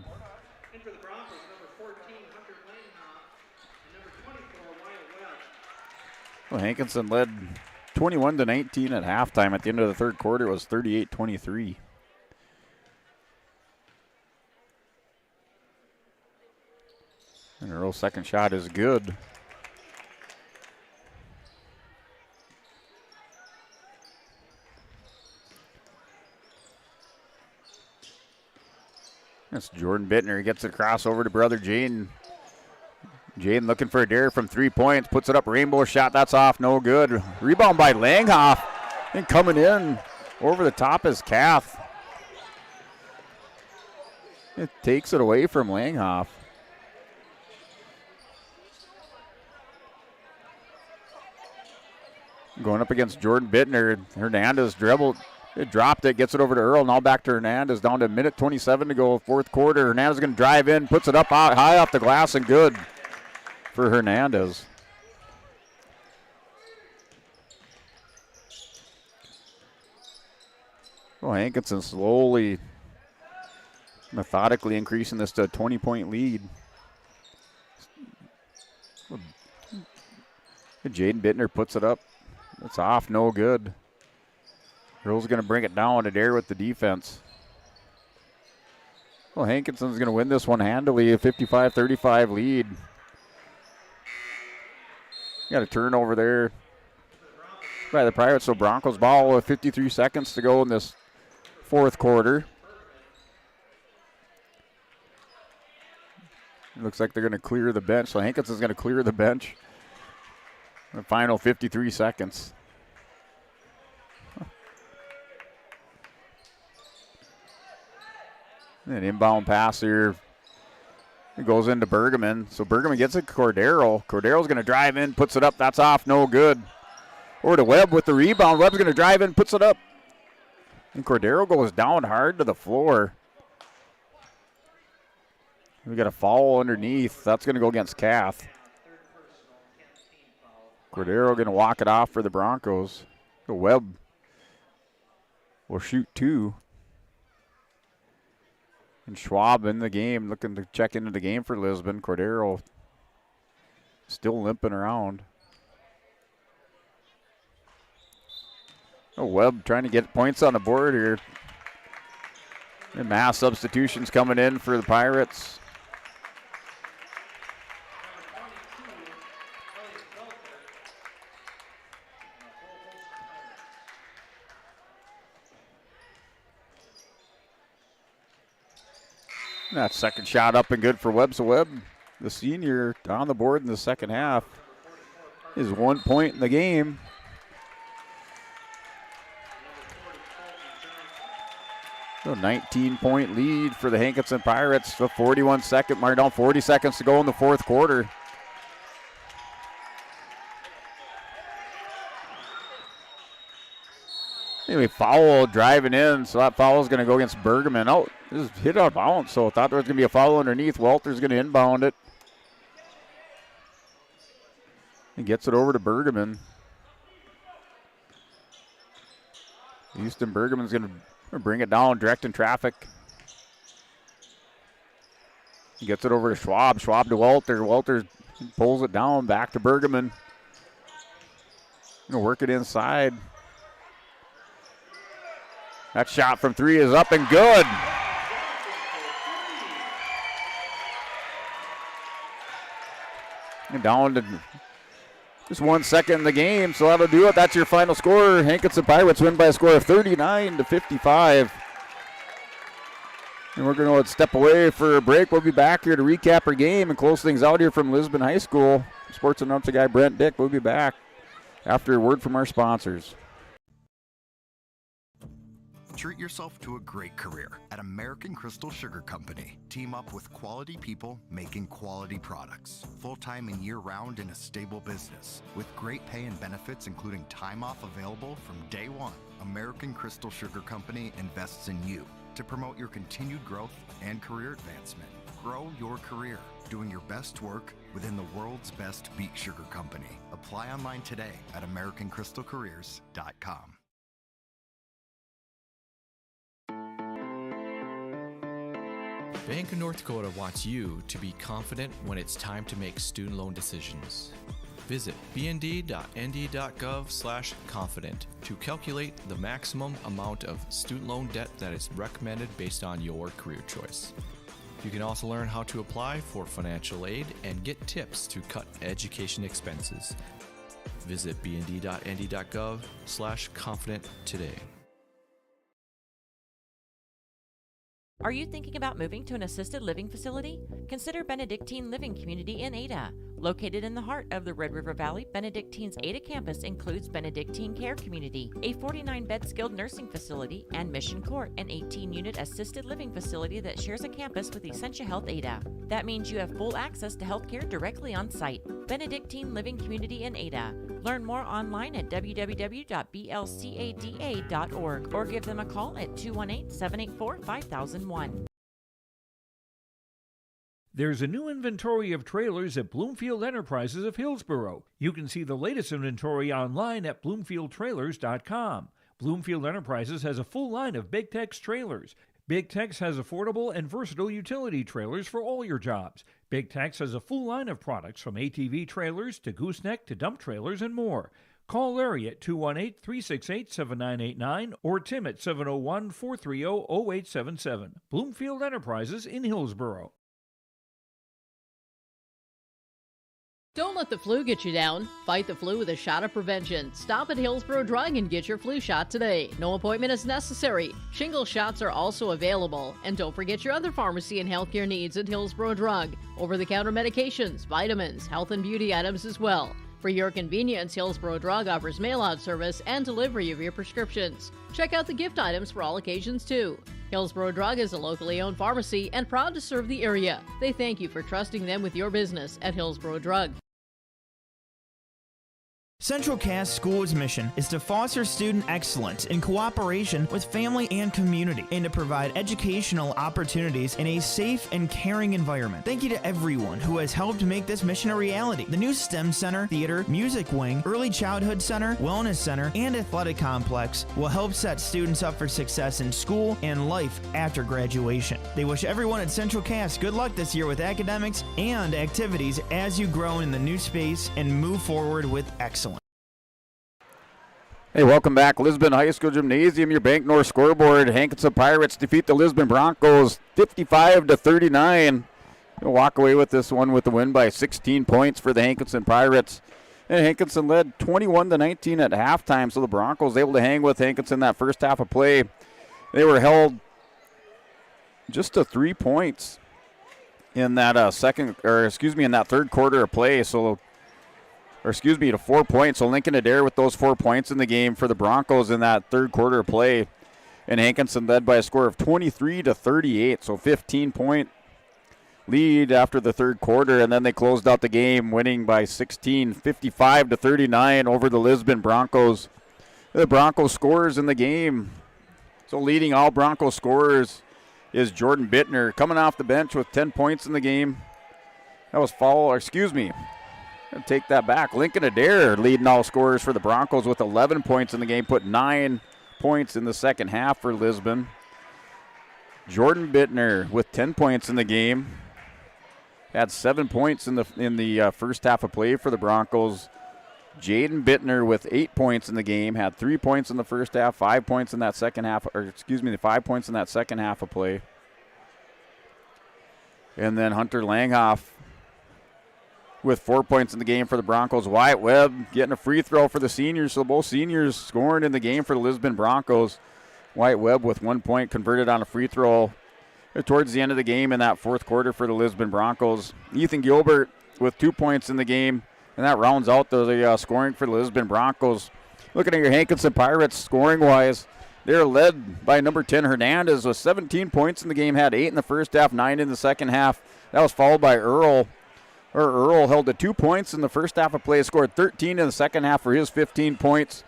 S1: Well, Hankinson led 21-19 at halftime. At the end of the third quarter, it was 38-23. And Earl's second shot is good. That's Jordan Bittner. He gets it across over to brother Jaden. Jaden looking for a dare from 3 points. Puts it up, rainbow shot. That's off, no good. Rebound by Langhoff. And coming in over the top is Kath. It takes it away from Langhoff. Going up against Jordan Bittner. Hernandez dribbled. It dropped it, gets it over to Earl. Now back to Hernandez. Down to a minute 27 to go, fourth quarter. Hernandez is going to drive in, puts it up high off the glass, and good for Hernandez. Well, Hankinson slowly, methodically increasing this to a 20-point lead. Jaden Bittner puts it up. It's off, no good. Earl's going to bring it down and air with the defense. Well, Hankinson's going to win this one handily, a 55-35 lead. Got a turnover there by the Pirates, so Broncos ball with 53 seconds to go in this fourth quarter. It looks like they're going to clear the bench, so Hankinson's going to clear the bench. The final 53 seconds. An inbound pass here. It goes into Bergman. So Bergman gets it to Cordero. Cordero's going to drive in, puts it up. That's off, no good. Over to Webb with the rebound. Webb's going to drive in, puts it up. And Cordero goes down hard to the floor. We got a foul underneath. That's going to go against Kath. Cordero going to walk it off for the Broncos. The Webb will shoot two. And Schwab in the game, looking to check into the game for Lisbon. Cordero still limping around. Oh, Webb trying to get points on the board here. And mass substitutions coming in for the Pirates. That second shot up and good for Webb. So Webb, the senior, on the board in the second half, is 1 point in the game. So 19-point lead for the Hankinson Pirates. The 41-second mark, down 40 seconds to go in the fourth quarter. Anyway, foul driving in, so that foul is going to go against Bergman. Oh, this is hit out of bounds, so I thought there was going to be a foul underneath. Walter's going to inbound it. He gets it over to Bergman. Houston Bergman's going to bring it down, directing traffic. He gets it over to Schwab. Schwab to Walter. Walter pulls it down, back to Bergman. Going to work it inside. That shot from three is up and good. And down to just 1 second in the game, so that'll do it. That's your final score. Hankinson Pirates win by a score of 39-55. And we're going to step away for a break. We'll be back here to recap our game and close things out here from Lisbon High School. Sports announcer guy Brent Dick will be back after a word from our sponsors.
S19: Treat yourself to a great career at American Crystal Sugar Company. Team up with quality people making quality products. Full-time and year-round in a stable business. With great pay and benefits including time off available from day one. American Crystal Sugar Company invests in you to promote your continued growth and career advancement. Grow your career doing your best work within the world's best beet sugar company. Apply online today at AmericanCrystalCareers.com.
S11: Bank of North Dakota wants you to be confident when it's time to make student loan decisions. Visit bnd.nd.gov/confident to calculate the maximum amount of student loan debt that is recommended based on your career choice. You can also learn how to apply for financial aid and get tips to cut education expenses. Visit bnd.nd.gov/confident today.
S20: Are you thinking about moving to an assisted living facility? Consider Benedictine Living Community in Ada.
S19: Located in the heart of the Red River Valley, Benedictine's Ada campus includes Benedictine Care Community, a 49-bed skilled nursing facility, and Mission Court, an 18-unit assisted living facility that shares a campus with Essentia Health Ada. That means you have full access to healthcare directly on site. Benedictine Living Community in Ada. Learn more online at www.blcada.org or give them a call at 218-784-5001.
S8: There's a new inventory of trailers at Bloomfield Enterprises of Hillsboro. You can see the latest inventory online at bloomfieldtrailers.com. Bloomfield Enterprises has a full line of Big Tex trailers. Big Tex has affordable and versatile utility trailers for all your jobs. Big Tex has a full line of products from ATV trailers to gooseneck to dump trailers and more. Call Larry at 218-368-7989 or Tim at 701-430-0877. Bloomfield Enterprises in Hillsboro.
S15: Don't let the flu get you down. Fight the flu with a shot of prevention. Stop at Hillsboro Drug and get your flu shot today. No appointment is necessary. Shingle shots are also available. And don't forget your other pharmacy and healthcare needs at Hillsboro Drug. Over-the-counter medications, vitamins, health and beauty items as well. For your convenience, Hillsboro Drug offers mail-out service and delivery of your prescriptions. Check out the gift items for all occasions, too. Hillsboro Drug is a locally owned pharmacy and proud to serve the area. They thank you for trusting them with your business at Hillsboro Drug.
S9: Central Cass School's mission is to foster student excellence in cooperation with family and community and to provide educational opportunities in a safe and caring environment. Thank you to everyone who has helped make this mission a reality. The new STEM Center, Theater, Music Wing, Early Childhood Center, Wellness Center, and Athletic Complex will help set students up for success in school and life after graduation. They wish everyone at Central Cass good luck this year with academics and activities as you grow in the new space and move forward with excellence.
S1: Hey, welcome back. Lisbon High School Gymnasium, your Bank North scoreboard. Hankinson Pirates defeat the Lisbon Broncos 55-39. They'll walk away with this one with the win by 16 points for the Hankinson Pirates. And Hankinson led 21-19 at halftime, so the Broncos able to hang with Hankinson that first half of play. They were held just to 3 points in that in that third quarter of play. To 4 points. So Lincoln Adair with those 4 points in the game for the Broncos in that third quarter of play. And Hankinson led by a score of 23-38, so 15-point lead after the third quarter. And then they closed out the game winning by 16, 55-39 over the Lisbon Broncos. The Broncos scorers in the game. So leading all Broncos scorers is Jordan Bittner coming off the bench with 10 points in the game. That was take that back. Lincoln Adair leading all scorers for the Broncos with 11 points in the game, put 9 points in the second half for Lisbon. Jordan Bittner with 10 points in the game, had 7 points in the first half of play for the Broncos. Jaden Bittner with 8 points in the game, had 3 points in the first half, 5 points in that second half, 5 points in that second half of play. And then Hunter Langhoff with 4 points in the game for the Broncos. Wyatt Webb getting a free throw for the seniors, so both seniors scoring in the game for the Lisbon Broncos. Wyatt Webb with 1 point converted on a free throw towards the end of the game in that fourth quarter for the Lisbon Broncos. Ethan Gilbert with 2 points in the game, and that rounds out the scoring for the Lisbon Broncos. Looking at your Hankinson Pirates scoring-wise, they're led by number 10 Hernandez with 17 points in the game, had 8 in the first half, 9 in the second half. That was followed by Earl held to 2 points in the first half of play, scored 13 in the second half for his 15 points.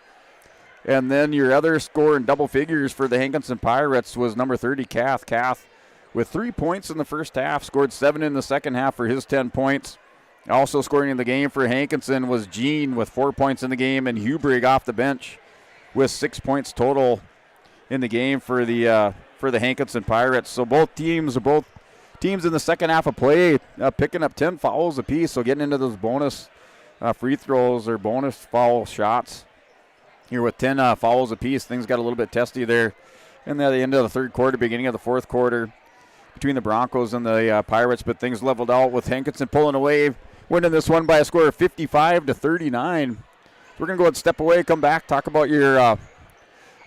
S1: And then your other score in double figures for the Hankinson Pirates was number 30, Kath. Kath with 3 points in the first half, scored 7 in the second half for his 10 points. Also scoring in the game for Hankinson was Gene with 4 points in the game, and Hubrig off the bench with 6 points total in the game for the Hankinson Pirates. So both teams in the second half of play picking up 10 fouls apiece, so getting into those bonus free throws or bonus foul shots here with 10 fouls apiece. Things got a little bit testy there in the end of the third quarter, beginning of the fourth quarter between the Broncos and the Pirates, but things leveled out with Hankinson pulling away, winning this one by a score of 55-39. We're going to go ahead and step away, come back, talk about your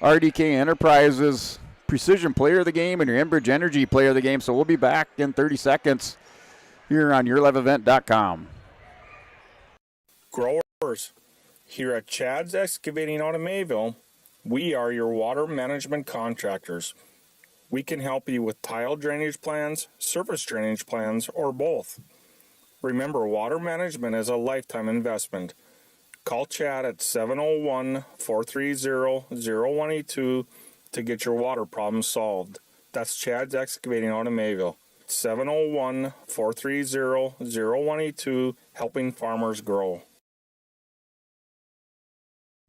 S1: RDK Enterprises Precision Player of the Game and your Enbridge Energy Player of the Game. So we'll be back in 30 seconds here on YourLiveEvent.com.
S21: Growers, here at Chad's Excavating out of Mayville, we are your water management contractors. We can help you with tile drainage plans, surface drainage plans, or both. Remember, water management is a lifetime investment. Call Chad at 701-430-0182 to get your water problem solved. That's Chad's Excavating out of Mayville. 701-430-0182, helping farmers grow.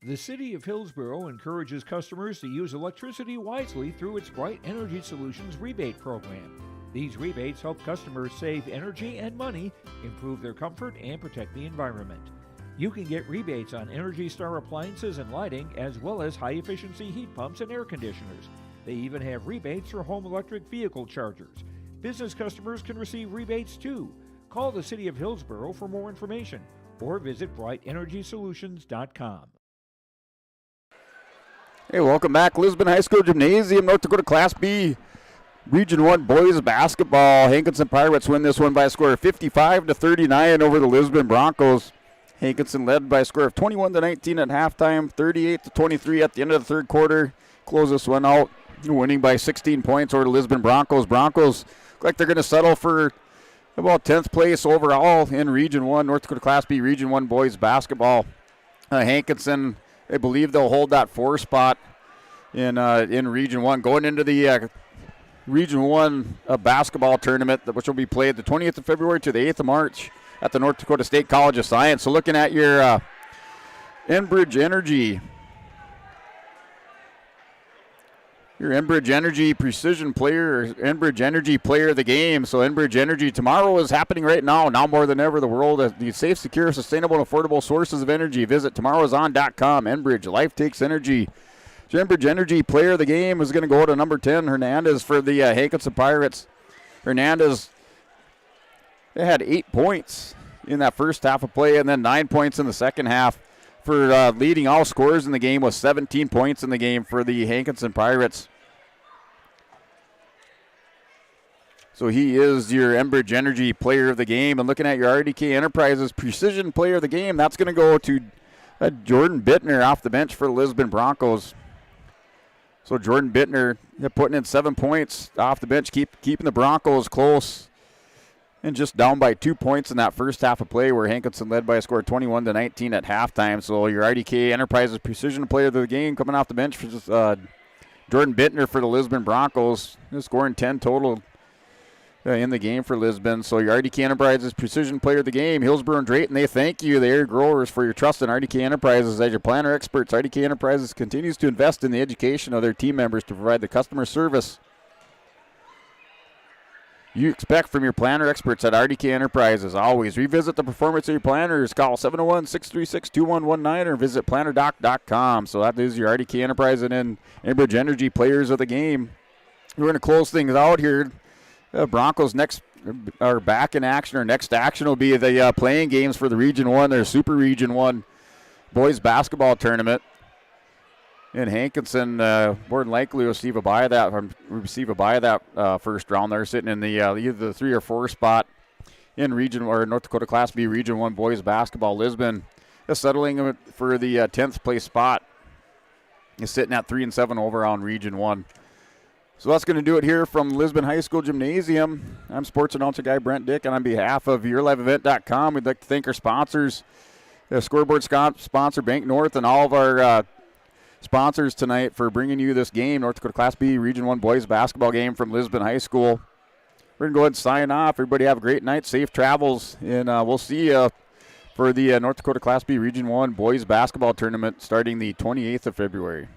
S8: The City of Hillsborough encourages customers to use electricity wisely through its Bright Energy Solutions rebate program. These rebates help customers save energy and money, improve their comfort, and protect the environment. You can get rebates on Energy Star appliances and lighting, as well as high-efficiency heat pumps and air conditioners. They even have rebates for home electric vehicle chargers. Business customers can receive rebates too. Call the City of Hillsborough for more information or visit brightenergysolutions.com.
S1: Hey, welcome back. Lisbon High School Gymnasium, North Dakota Class B, Region 1 boys basketball. Hankinson Pirates win this one by a score of 55-39 over the Lisbon Broncos. Hankinson led by a score of 21-19 at halftime, 38-23 at the end of the third quarter. Close this one out, winning by 16 points over the Lisbon Broncos. Broncos look like they're going to settle for about 10th place overall in Region 1, North Dakota Class B Region 1 boys basketball. Hankinson, I believe they'll hold that 4 spot in Region 1. Going into the Region 1 basketball tournament, which will be played the 20th of February to the 8th of March at the North Dakota State College of Science. So looking at your Enbridge Energy, your Enbridge Energy Precision Player, or Enbridge Energy Player of the Game. So Enbridge Energy tomorrow is happening right now more than ever. The world has the safe, secure, sustainable, and affordable sources of energy. Visit tomorrowson.com. Enbridge, life takes energy. So Enbridge Energy Player of the Game is going to go to number 10, Hernandez, for the Hankinson Pirates. Hernandez, they had 8 points in that first half of play and then 9 points in the second half. For leading all scorers in the game was 17 points in the game for the Hankinson Pirates. So he is your Enbridge Energy Player of the Game. And looking at your RDK Enterprises Precision Player of the Game, that's going to go to Jordan Bittner off the bench for the Lisbon Broncos. So Jordan Bittner putting in 7 points off the bench, keeping the Broncos close. And just down by 2 points in that first half of play, where Hankinson led by a score of 21-19 at halftime. So your RDK Enterprises Precision Player of the Game coming off the bench for just, Jordan Bittner for the Lisbon Broncos, scoring 10 total in the game for Lisbon. So your RDK Enterprises Precision Player of the Game, Hillsborough and Drayton, they thank you, the area growers, for your trust in RDK Enterprises. As your planner experts, RDK Enterprises continues to invest in the education of their team members to provide the customer service you expect from your planner experts at RDK Enterprises. Always revisit the performance of your planners. Call 701-636-2119 or visit plannerdoc.com. So that is your RDK Enterprise and Enbridge Energy Players of the Game. We're going to close things out here. Broncos next are back in action. Our next action will be the playing games for the Region 1, their Super Region 1 boys basketball tournament. And Hankinson more than likely will receive a bye of that first round. They're sitting in the either the 3 or 4 spot in Region or North Dakota Class B Region 1 boys basketball. Lisbon is settling for the 10th place spot. Is sitting at 3-7 overall in Region 1. So that's going to do it here from Lisbon High School Gymnasium. I'm sports announcer guy Brent Dick, and on behalf of YourLiveEvent.com, we'd like to thank our sponsors, the scoreboard sponsor Bank North, and all of our sponsors tonight for bringing you this game, North Dakota Class B Region 1 boys basketball game from Lisbon High School. We're going to go ahead and sign off. Everybody have a great night, safe travels, and we'll see you for the North Dakota Class B Region 1 boys basketball tournament starting the 28th of February.